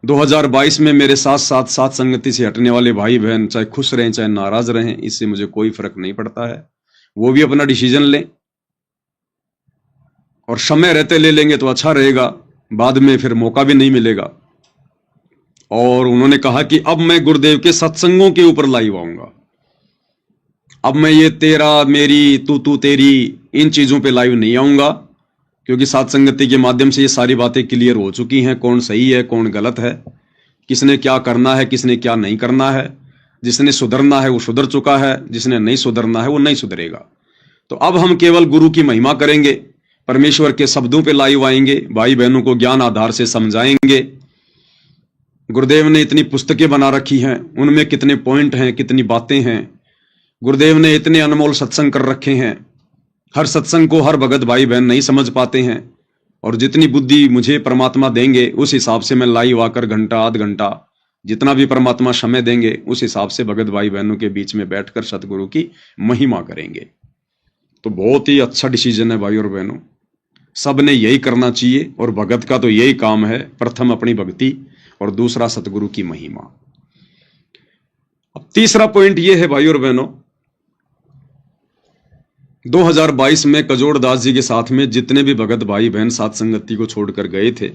2022 में मेरे साथ साथ साथ संगति से हटने वाले भाई बहन चाहे खुश रहें चाहे नाराज रहें, इससे मुझे कोई फर्क नहीं पड़ता है। वो भी अपना डिसीजन लें और समय रहते ले लेंगे तो अच्छा रहेगा, बाद में फिर मौका भी नहीं मिलेगा। और उन्होंने कहा कि अब मैं गुरुदेव के सत्संगों के ऊपर लाइव आऊंगा। अब मैं ये तेरा मेरी तू तेरी इन चीजों पे लाइव नहीं आऊंगा, क्योंकि साथ संगति के माध्यम से ये सारी बातें क्लियर हो चुकी हैं, कौन सही है कौन गलत है, किसने क्या करना है किसने क्या नहीं करना है। जिसने सुधरना है वो सुधर चुका है, जिसने नहीं सुधरना है वो नहीं सुधरेगा। तो अब हम केवल गुरु की महिमा करेंगे, परमेश्वर के शब्दों पे लाइव आएंगे, भाई बहनों को ज्ञान आधार से समझाएंगे। गुरुदेव ने इतनी पुस्तकें बना रखी हैं, उनमें कितने पॉइंट हैं, कितनी बातें हैं। गुरुदेव ने इतने अनमोल सत्संग कर रखे हैं, हर सत्संग को हर भगत भाई बहन नहीं समझ पाते हैं। और जितनी बुद्धि मुझे परमात्मा देंगे उस हिसाब से मैं लाइव आकर घंटा आध घंटा जितना भी परमात्मा समय देंगे उस हिसाब से भगत भाई बहनों के बीच में बैठकर सतगुरु की महिमा करेंगे। तो बहुत ही अच्छा डिसीजन है भाई और बहनों, सब ने यही करना चाहिए। और भगत का तो यही काम है, प्रथम अपनी भक्ति और दूसरा सतगुरु की महिमा। अब तीसरा पॉइंट यह है भाई और बहनों, 2022 में कजोड़ दास जी के साथ में जितने भी भगत भाई बहन साथ संगति को छोड़कर गए थे,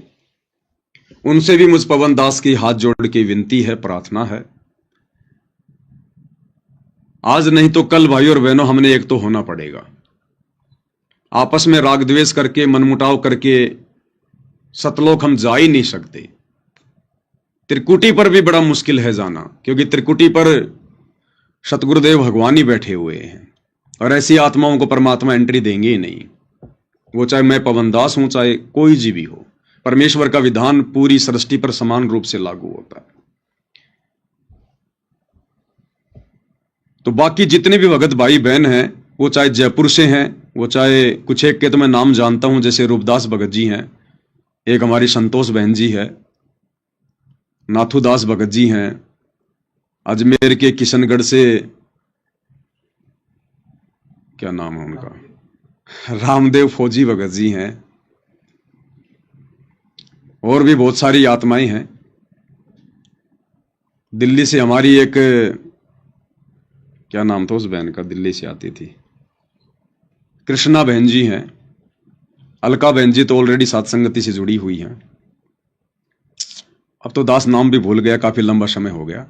उनसे भी मुझ पवन दास की हाथ जोड़ के विनती है, प्रार्थना है, आज नहीं तो कल भाई और बहनों हमने एक तो होना पड़ेगा। आपस में राग द्वेष करके मनमुटाव करके सतलोक हम जा ही नहीं सकते। त्रिकुटी पर भी बड़ा मुश्किल है जाना, क्योंकि त्रिकुटी पर सतगुरुदेव भगवान ही बैठे हुए हैं और ऐसी आत्माओं को परमात्मा एंट्री देंगे ही नहीं। वो चाहे मैं पवन दास हूं, चाहे कोई जीवी हो, परमेश्वर का विधान पूरी सृष्टि पर समान रूप से लागू होता है। तो बाकी जितने भी भगत भाई बहन हैं, वो चाहे जयपुर से हैं, वो चाहे कुछ एक के तो मैं नाम जानता हूं, जैसे रूपदास भगत जी हैं, एक हमारी संतोष बहन जी है, नाथुदास भगत जी हैं, अजमेर के किशनगढ़ से क्या नाम है उनका, रामदेव फौजी भगत जी हैं, और भी बहुत सारी आत्माएं हैं। दिल्ली से हमारी एक, क्या नाम था उस बहन का, दिल्ली से आती थी, कृष्णा बहन जी हैं, अलका बहन जी तो ऑलरेडी सत्संगति से जुड़ी हुई हैं। अब तो दास नाम भी भूल गया, काफी लंबा समय हो गया।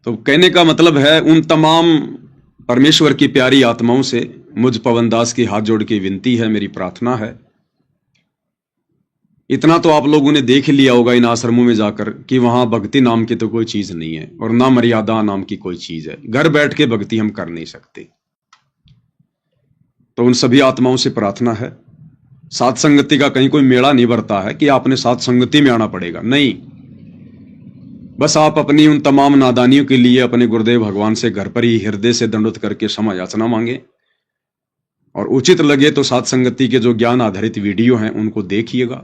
तो कहने का मतलब है, उन तमाम परमेश्वर की प्यारी आत्माओं से मुझ पवन दास की हाथ जोड़ के विनती है, मेरी प्रार्थना है। इतना तो आप लोगों ने देख लिया होगा इन आश्रमों में जाकर कि वहां भक्ति नाम की तो कोई चीज नहीं है और ना मर्यादा नाम की कोई चीज है। घर बैठ के भक्ति हम कर नहीं सकते। तो उन सभी आत्माओं से प्रार्थना है, साथ संगति का कहीं कोई मेला नहीं भरता है कि आपने साथ संगति में आना पड़ेगा, नहीं। बस आप अपनी उन तमाम नादानियों के लिए अपने गुरुदेव भगवान से घर पर ही हृदय से दंडवत करके क्षमा याचना मांगे, और उचित लगे तो साथ संगति के जो ज्ञान आधारित वीडियो हैं उनको देखिएगा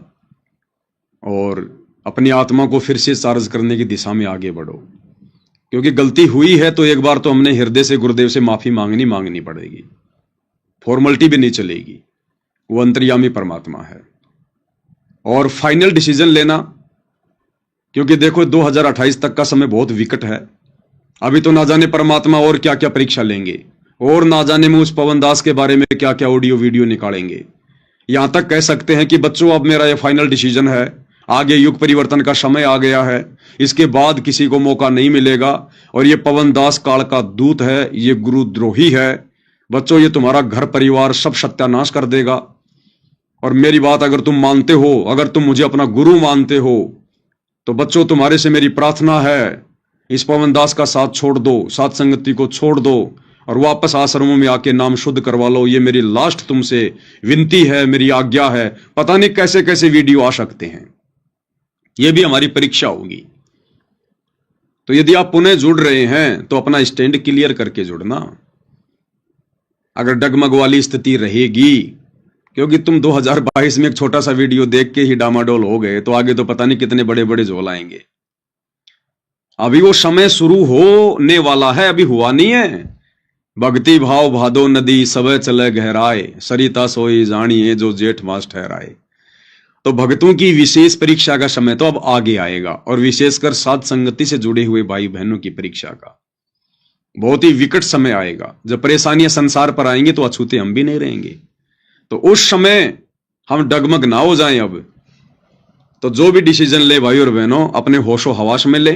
और अपनी आत्मा को फिर से चार्ज करने की दिशा में आगे बढ़ो। क्योंकि गलती हुई है तो एक बार तो हमने हृदय से गुरुदेव से माफी मांगनी पड़ेगी, फॉर्मेलिटी भी नहीं चलेगी। वो अंतर्यामी परमात्मा है। और फाइनल डिसीजन लेना, क्योंकि देखो 2028 तक का समय बहुत विकट है। अभी तो ना जाने परमात्मा और क्या क्या परीक्षा लेंगे, और ना जाने में उस पवन दास के बारे में क्या क्या ऑडियो वीडियो निकालेंगे। यहां तक कह सकते हैं कि बच्चों, अब मेरा यह फाइनल डिसीजन है, आगे युग परिवर्तन का समय आ गया है, इसके बाद किसी को मौका नहीं मिलेगा। और ये पवन दास काल का दूत है, ये गुरुद्रोही है। बच्चों, ये तुम्हारा घर परिवार सब सत्यानाश कर देगा। और मेरी बात अगर तुम मानते हो, अगर तुम मुझे अपना गुरु मानते हो, तो बच्चों तुम्हारे से मेरी प्रार्थना है, इस पवन दास का साथ छोड़ दो, साथ संगति को छोड़ दो और वापस आश्रमों में आके नाम शुद्ध करवा लो। ये मेरी लास्ट तुमसे विनती है, मेरी आज्ञा है। पता नहीं कैसे कैसे वीडियो आ सकते हैं, ये भी हमारी परीक्षा होगी। तो यदि आप पुनः जुड़ रहे हैं तो अपना स्टैंड क्लियर करके जुड़ना। अगर डगमग वाली स्थिति रहेगी, क्योंकि तुम 2022 में एक छोटा सा वीडियो देख के ही डामाडोल हो गए, तो आगे तो पता नहीं कितने बड़े बड़े झोल आएंगे। अभी वो समय शुरू होने वाला है, अभी हुआ नहीं है। भक्ति भाव भादो नदी सब चले गहराए, सरिता सोई जानिए जो जेठ मास ठहराए। तो भक्तों की विशेष परीक्षा का समय तो अब आगे आएगा, और विशेषकर साध संगति से जुड़े हुए भाई बहनों की परीक्षा का बहुत ही विकट समय आएगा। जब परेशानियां संसार पर आएंगी तो अछूते हम भी नहीं रहेंगे। तो उस समय हम डगमग ना हो जाएं। अब तो जो भी डिसीजन ले भाई और बहनों, अपने होशो हवास में ले।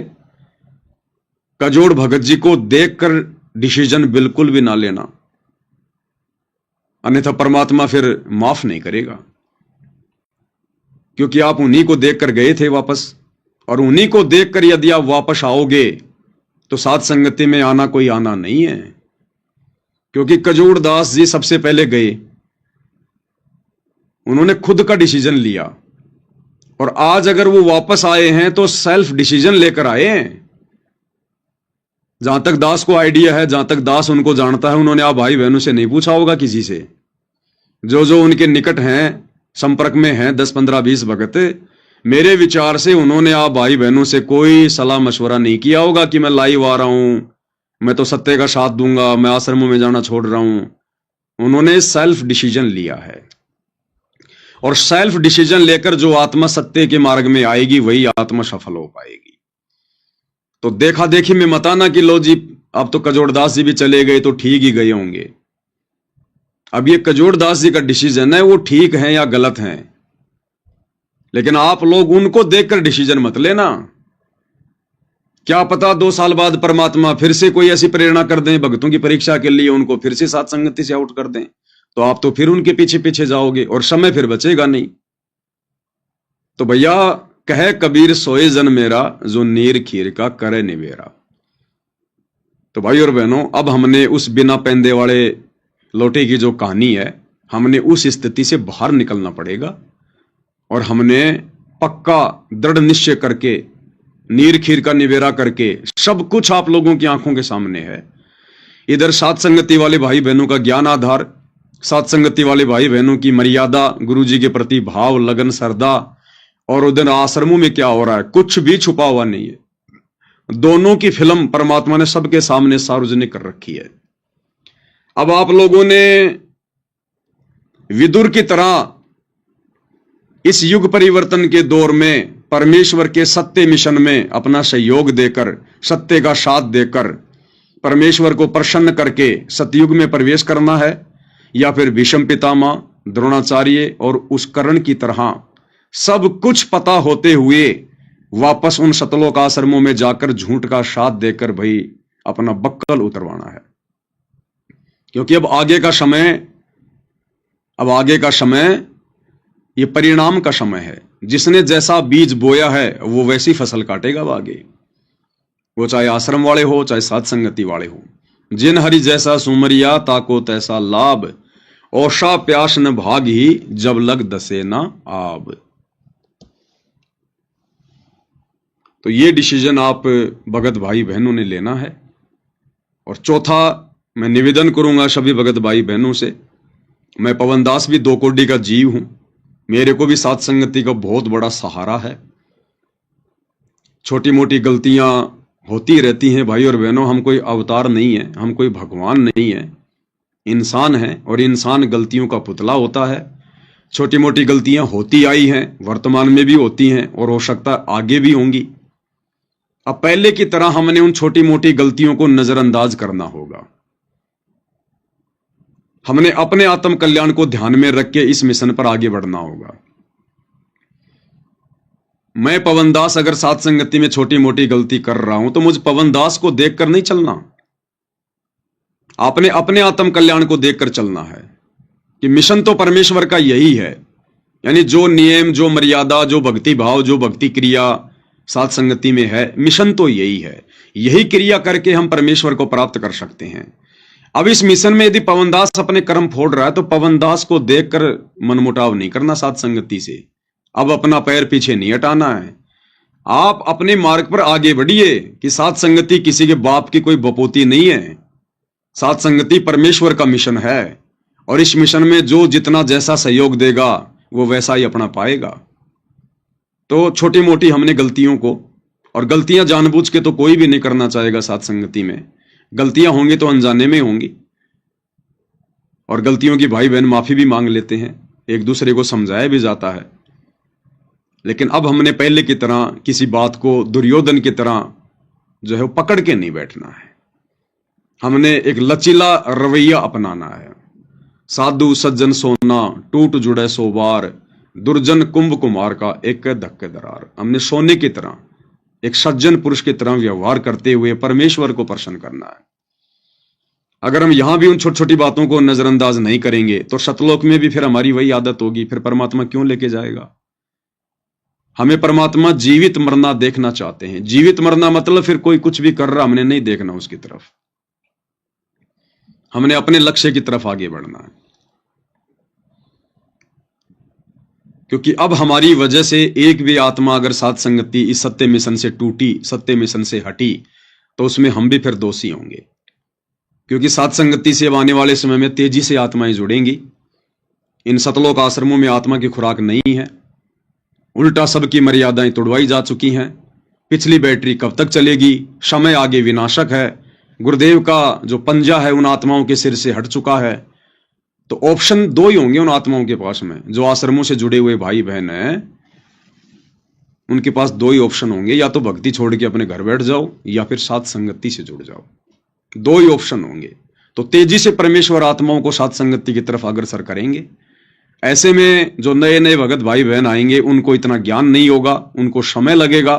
कजोड़ भगत जी को देखकर डिसीजन बिल्कुल भी ना लेना, अन्यथा परमात्मा फिर माफ नहीं करेगा। क्योंकि आप उन्हीं को देखकर गए थे वापस, और उन्हीं को देखकर यदि आप वापस आओगे तो साथ संगति में आना कोई आना नहीं है। क्योंकि कजोड़ दास जी सबसे पहले गए, उन्होंने खुद का डिसीजन लिया, और आज अगर वो वापस आए हैं तो सेल्फ डिसीजन लेकर आए हैं। जहां तक दास को आइडिया है, जहां तक दास उनको जानता है, उन्होंने आप भाई बहनों से नहीं पूछा होगा, किसी से। जो जो उनके निकट हैं, संपर्क में हैं 10, 15, 20 भगत। मेरे विचार से उन्होंने आप भाई बहनों से कोई सलाह मशवरा नहीं किया होगा कि मैं लाइव आ रहा हूं, मैं तो सत्य का साथ दूंगा, मैं आश्रमों में जाना छोड़ रहा हूं। उन्होंने सेल्फ डिसीजन लिया है, और सेल्फ डिसीजन लेकर जो आत्मा सत्य के मार्ग में आएगी वही आत्मा सफल हो पाएगी। तो देखा देखी में मत आना कि लो जी अब तो कजोड़दास जी भी चले गए तो ठीक ही गए होंगे। अब ये कजोड़दास जी का डिसीजन है, वो ठीक है या गलत है, लेकिन आप लोग उनको देखकर डिसीजन मत लेना। क्या पता 2 साल बाद परमात्मा फिर से कोई ऐसी प्रेरणा कर दें भक्तों की परीक्षा के लिए, उनको फिर से साथ संगति से आउट कर दें, तो आप तो फिर उनके पीछे पीछे जाओगे और समय फिर बचेगा नहीं। तो भैया कहे कबीर सोए जन मेरा, जो नीर खीर का करे निवेरा। तो भाई और बहनों, अब हमने उस बिना पेंदे वाले लोटे की जो कहानी है, हमने उस स्थिति से बाहर निकलना पड़ेगा, और हमने पक्का दृढ़ निश्चय करके नीर खीर का निवेरा करके, सब कुछ आप लोगों की आंखों के सामने है। इधर साथ संगति वाले भाई बहनों का ज्ञान आधार, साथ संगति वाले भाई बहनों की मर्यादा, गुरु जी के प्रति भाव, लगन, श्रद्धा, और उधर आश्रमों में क्या हो रहा है, कुछ भी छुपा हुआ नहीं है। दोनों की फिल्म परमात्मा ने सबके सामने सार्वजनिक कर रखी है। अब आप लोगों ने विदुर की तरह इस युग परिवर्तन के दौर में परमेश्वर के सत्य मिशन में अपना सहयोग देकर, सत्य का साथ देकर, परमेश्वर को प्रसन्न करके सतयुग में प्रवेश करना है, या फिर भीष्म पितामह, द्रोणाचार्य और उस कर्ण की तरह सब कुछ पता होते हुए वापस उन सतलोक आश्रमों में जाकर झूठ का साथ देकर भाई अपना बक्कल उतरवाना है। क्योंकि अब आगे का समय ये परिणाम का समय है। जिसने जैसा बीज बोया है वो वैसी फसल काटेगा वो आगे, वो चाहे आश्रम वाले हो चाहे साथ संगति वाले हो। जिन हरि जैसा सुमरिया ताको तैसा लाभ, ओषा प्यास न भाग ही जब लग दसे ना आब। तो ये डिसीजन आप भगत भाई बहनों ने लेना है। और चौथा, मैं निवेदन करूंगा सभी भगत भाई बहनों से, मैं पवन दास भी 2 कोड़ी का जीव हूं, मेरे को भी साथ संगति का बहुत बड़ा सहारा है। छोटी मोटी गलतियां होती रहती हैं भाई और बहनों, हम कोई अवतार नहीं है, हम कोई भगवान नहीं है, इंसान है, और इंसान गलतियों का पुतला होता है। छोटी मोटी गलतियां होती आई हैं, वर्तमान में भी होती हैं, और हो सकता है आगे भी होंगी। अब पहले की तरह हमने उन छोटी मोटी गलतियों को नजरअंदाज करना होगा। हमने अपने आत्म कल्याण को ध्यान में रख के इस मिशन पर आगे बढ़ना होगा। मैं पवन दास अगर साथ संगति में छोटी मोटी गलती कर रहा हूं तो मुझे पवन दास को देखकर नहीं चलना, आपने अपने आत्म कल्याण को देखकर चलना है कि मिशन तो परमेश्वर का यही है। यानी जो नियम, जो मर्यादा, जो भक्ति भाव, जो भक्ति क्रिया साथ संगति में है, मिशन तो यही है। यही क्रिया करके हम परमेश्वर को प्राप्त कर सकते हैं। अब इस मिशन में यदि पवन दास अपने कर्म फोड़ रहा है तो पवन दास को देखकर मनमुटाव नहीं करना साथ संगति से। अब अपना पैर पीछे नहीं हटाना है, आप अपने मार्ग पर आगे बढ़िए कि साथ संगति किसी के बाप की कोई बपोती नहीं है। साथ संगति परमेश्वर का मिशन है, और इस मिशन में जो जितना जैसा सहयोग देगा वो वैसा ही अपना पाएगा। तो छोटी मोटी हमने गलतियों को, और गलतियां जानबूझ के तो कोई भी नहीं करना चाहेगा साथ संगति में, गलतियां होंगी तो अनजाने में होंगी, और गलतियों की भाई बहन माफी भी मांग लेते हैं, एक दूसरे को समझाया भी जाता है। लेकिन अब हमने पहले की तरह किसी बात को दुर्योधन की तरह जो है वो पकड़ के नहीं बैठना है। हमने एक लचीला रवैया अपनाना है। साधु सज्जन सोना टूट जुड़े सो बार, दुर्जन कुंभ कुमार का एक धक्के दरार। हमने सोने की तरह, एक सज्जन पुरुष की तरह व्यवहार करते हुए परमेश्वर को प्रसन्न करना है। अगर हम यहां भी उन छोटी छोटी बातों को नजरअंदाज नहीं करेंगे तो सतलोक में भी फिर हमारी वही आदत होगी, फिर परमात्मा क्यों लेके जाएगा। हमें परमात्मा जीवित मरना देखना चाहते हैं। जीवित मरना मतलब फिर कोई कुछ भी कर रहा हमने नहीं देखना उसकी तरफ, हमने अपने लक्ष्य की तरफ आगे बढ़ना है। क्योंकि अब हमारी वजह से एक भी आत्मा अगर साथ संगति इस सत्य मिशन से टूटी, सत्य मिशन से हटी, तो उसमें हम भी फिर दोषी होंगे। क्योंकि साथ संगति से अब आने वाले समय में तेजी से आत्माएं जुड़ेंगी। इन सतलोक आश्रमों में आत्मा की खुराक नहीं है, उल्टा सबकी मर्यादाएं तोड़वाई जा चुकी हैं। पिछली बैटरी कब तक चलेगी, समय आगे विनाशक है, गुरुदेव का जो पंजा है उन आत्माओं के सिर से हट चुका है। तो ऑप्शन दो ही होंगे उन आत्माओं के पास में, जो आश्रमों से जुड़े हुए भाई बहन हैं उनके पास दो ही ऑप्शन होंगे, या तो भक्ति छोड़ के अपने घर बैठ जाओ या फिर साथ संगति से जुड़ जाओ। दो ही ऑप्शन होंगे। तो तेजी से परमेश्वर आत्माओं को साथ संगति की तरफ अग्रसर करेंगे। ऐसे में जो नए नए भगत भाई बहन आएंगे उनको इतना ज्ञान नहीं होगा, उनको समय लगेगा,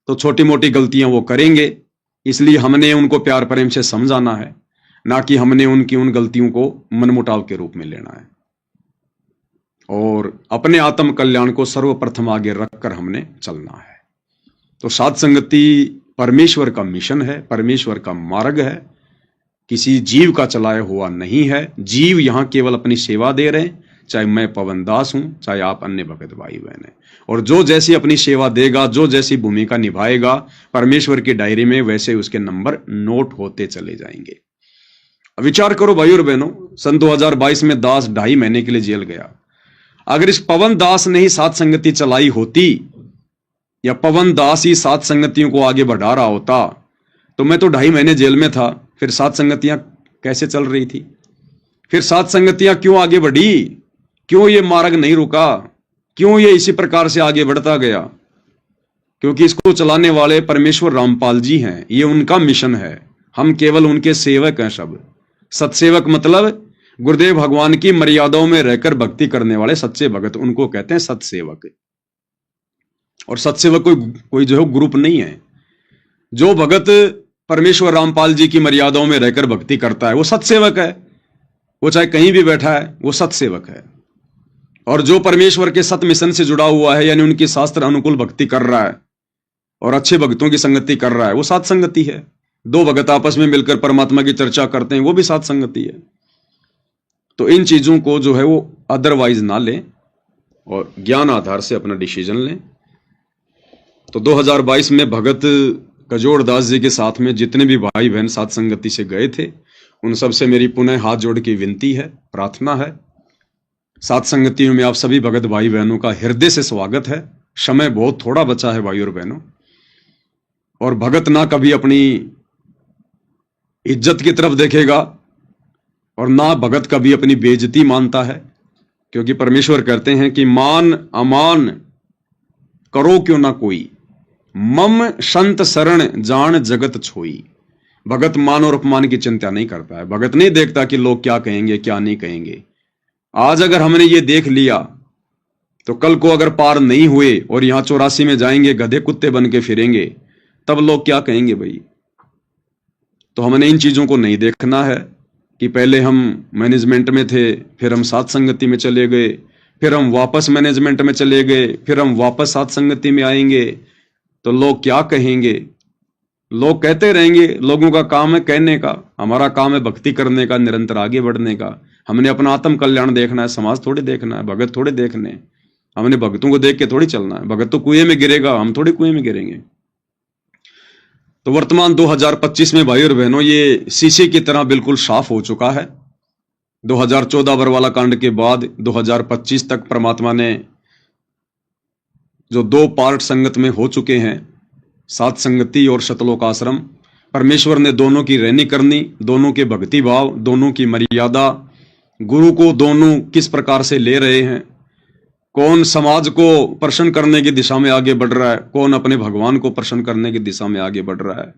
तो छोटी मोटी गलतियां वो करेंगे। इसलिए हमने उनको प्यार प्रेम से समझाना है, ना कि हमने उनकी उन गलतियों को मनमुटाव के रूप में लेना है। और अपने आत्म कल्याण को सर्वप्रथम आगे रखकर हमने चलना है। तो साथ संगति परमेश्वर का मिशन है, परमेश्वर का मार्ग है, किसी जीव का चलाया हुआ नहीं है। जीव यहां केवल अपनी सेवा दे रहे हैं, चाहे मैं पवन दास हूं, चाहे आप अन्य भगत भाई बहन हैं। और जो जैसी अपनी सेवा देगा, जो जैसी भूमिका निभाएगा परमेश्वर की डायरी में, वैसे उसके नंबर नोट होते चले जाएंगे। विचार करो भाई और बहनों, सन 2022 में दास 2.5 महीने के लिए जेल गया। अगर इस पवन दास ने ही साथ संगति चलाई होती, या पवन दास ही साथ संगतियों को आगे बढ़ा रहा होता, तो मैं तो 2.5 महीने जेल में था, फिर साथ संगतियां कैसे चल रही थी? फिर साथ संगतियां क्यों आगे बढ़ी? क्यों ये मार्ग नहीं रुका? क्यों ये इसी प्रकार से आगे बढ़ता गया? क्योंकि इसको चलाने वाले परमेश्वर रामपाल जी हैं, ये उनका मिशन है, हम केवल उनके सेवक हैं। सब सत्सेवक मतलब गुरुदेव भगवान की मर्यादाओं में रहकर भक्ति करने वाले सच्चे भगत, उनको कहते हैं सत्सेवक। और सत्सेवक कोई जो है ग्रुप नहीं है। जो भगत परमेश्वर रामपाल जी की मर्यादाओं में रहकर भक्ति करता है वो सत्सेवक है, वो चाहे कहीं भी बैठा है वो सत्सेवक है। और जो परमेश्वर के सत मिशन से जुड़ा हुआ है, यानी उनकी शास्त्र अनुकूल भक्ति कर रहा है और अच्छे भक्तों की संगति कर रहा है, वो साथ संगति है। दो भगत आपस में मिलकर परमात्मा की चर्चा करते हैं, वो भी साथ संगति है। तो इन चीजों को जो है वो अदरवाइज ना लें और ज्ञान आधार से अपना डिसीजन लें। तो 2022 में भगत कजोड़ दास जी के साथ में जितने भी भाई बहन साथ संगति से गए थे, उन सब से मेरी पुनः हाथ जोड़ के विनती है, प्रार्थना है। साथ संगतियों में आप सभी भगत भाई बहनों का हृदय से स्वागत है। समय बहुत थोड़ा बचा है भाई और बहनों, और भगत ना कभी अपनी इज्जत की तरफ देखेगा और ना भगत कभी अपनी बेइज्जती मानता है, क्योंकि परमेश्वर कहते हैं कि मान अमान करो क्यों ना कोई, मम संत शरण जान जगत छोई। भगत मान और अपमान की चिंता नहीं करता है। भगत नहीं देखता कि लोग क्या कहेंगे क्या नहीं कहेंगे। आज अगर हमने ये देख लिया तो कल को अगर पार नहीं हुए और यहां 84 में जाएंगे गधे कुत्ते बन के फिरेंगे, तब लोग क्या कहेंगे भाई? तो हमने इन चीजों को नहीं देखना है कि पहले हम मैनेजमेंट में थे, फिर हम साथ संगति में चले गए, फिर हम वापस मैनेजमेंट में चले गए, फिर हम वापस साथ संगति में आएंगे, तो लोग क्या कहेंगे? लोग कहते रहेंगे। लोगों का काम है कहने का, हमारा काम है भक्ति करने का, निरंतर आगे बढ़ने का। हमने अपना आत्म कल्याण देखना है, समाज थोड़ी देखना है, भगत थोड़े देखने। हमने भगतों को देख के थोड़ी चलना है। भगत तो कुएं में गिरेगा, हम थोड़ी कुएं में गिरेंगे। तो वर्तमान 2025 में भाई और बहनों ये शीशे की तरह बिल्कुल साफ हो चुका है। 2014 बरवाला कांड के बाद 2025 तक परमात्मा ने जो 2 पार्ट संगत में हो चुके हैं, साथ संगति और शतलोक आश्रम, परमेश्वर ने दोनों की रहनी करनी, दोनों के भक्ति भाव, दोनों की मर्यादा, गुरु को दोनों किस प्रकार से ले रहे हैं, कौन समाज को प्रसन्न करने की दिशा में आगे बढ़ रहा है, कौन अपने भगवान को प्रसन्न करने की दिशा में आगे बढ़ रहा है,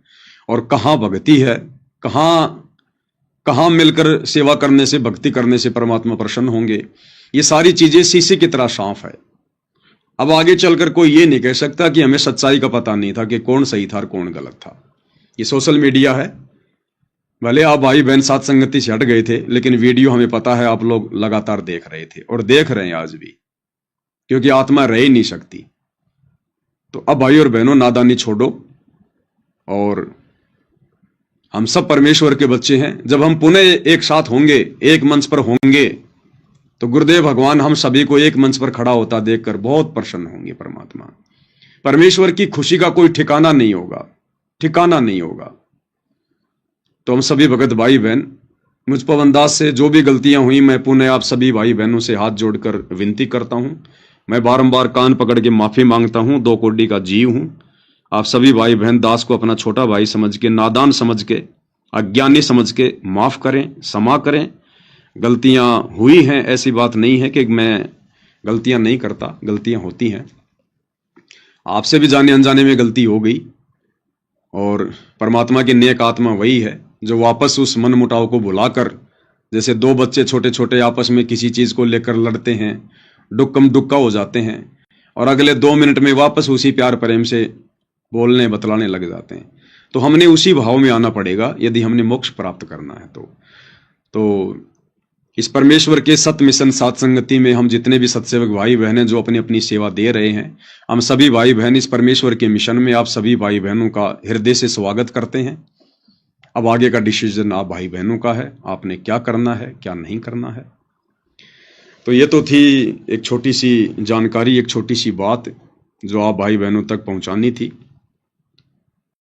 और कहाँ भक्ति है, कहाँ मिलकर सेवा करने से, भक्ति करने से परमात्मा प्रसन्न होंगे। ये सारी चीजें शीशे की तरह साफ है। अब आगे चलकर कोई ये नहीं कह सकता कि हमें सच्चाई का पता नहीं था कि कौन सही था और कौन गलत था। ये सोशल मीडिया है, भले आप भाई बहन साथ संगति से हट गए थे, लेकिन वीडियो हमें पता है आप लोग लगातार देख रहे थे और देख रहे हैं आज भी, क्योंकि आत्मा रह ही नहीं सकती। तो अब भाई और बहनों नादानी छोड़ो, और हम सब परमेश्वर के बच्चे हैं। जब हम पुनः एक साथ होंगे, एक मंच पर होंगे, तो गुरुदेव भगवान हम सभी को एक मंच पर खड़ा होता देखकर बहुत प्रसन्न होंगे। परमात्मा परमेश्वर की खुशी का कोई ठिकाना नहीं होगा, ठिकाना नहीं होगा। तो हम सभी भगत भाई बहन मुझ पवन दास से जो भी गलतियां हुई मैं पुनः आप सभी भाई बहनों से हाथ जोड़कर विनती करता हूं। मैं बारंबार कान पकड़ के माफी मांगता हूं। दो कोडी का जीव हूं। आप सभी भाई बहन दास को अपना छोटा भाई समझ के, नादान समझ के, अज्ञानी समझ के माफ करें, क्षमा करें। गलतियां हुई हैं, ऐसी बात नहीं है कि मैं गलतियां नहीं करता, गलतियां होती हैं। आपसे भी जाने अनजाने में गलती हो गई, और परमात्मा की नेक आत्मा वही है जो वापस उस मन मुटाव को भुलाकर, जैसे दो बच्चे छोटे छोटे आपस में किसी चीज को लेकर लड़ते हैं, डुक्कम डुक्का हो जाते हैं, और अगले 2 मिनट में वापस उसी प्यार प्रेम से बोलने बतलाने लग जाते हैं। तो हमने उसी भाव में आना पड़ेगा यदि हमने मोक्ष प्राप्त करना है। तो इस परमेश्वर के सत मिशन सात संगति में हम जितने भी सत्सेवक भाई बहन जो अपनी अपनी सेवा दे रहे हैं, हम सभी भाई बहन इस परमेश्वर के मिशन में आप सभी भाई बहनों का हृदय से स्वागत करते हैं। अब आगे का डिसीजन आप भाई बहनों का है, आपने क्या करना है, क्या नहीं करना है। तो ये तो थी एक छोटी सी जानकारी, एक छोटी सी बात जो आप भाई बहनों तक पहुंचानी थी।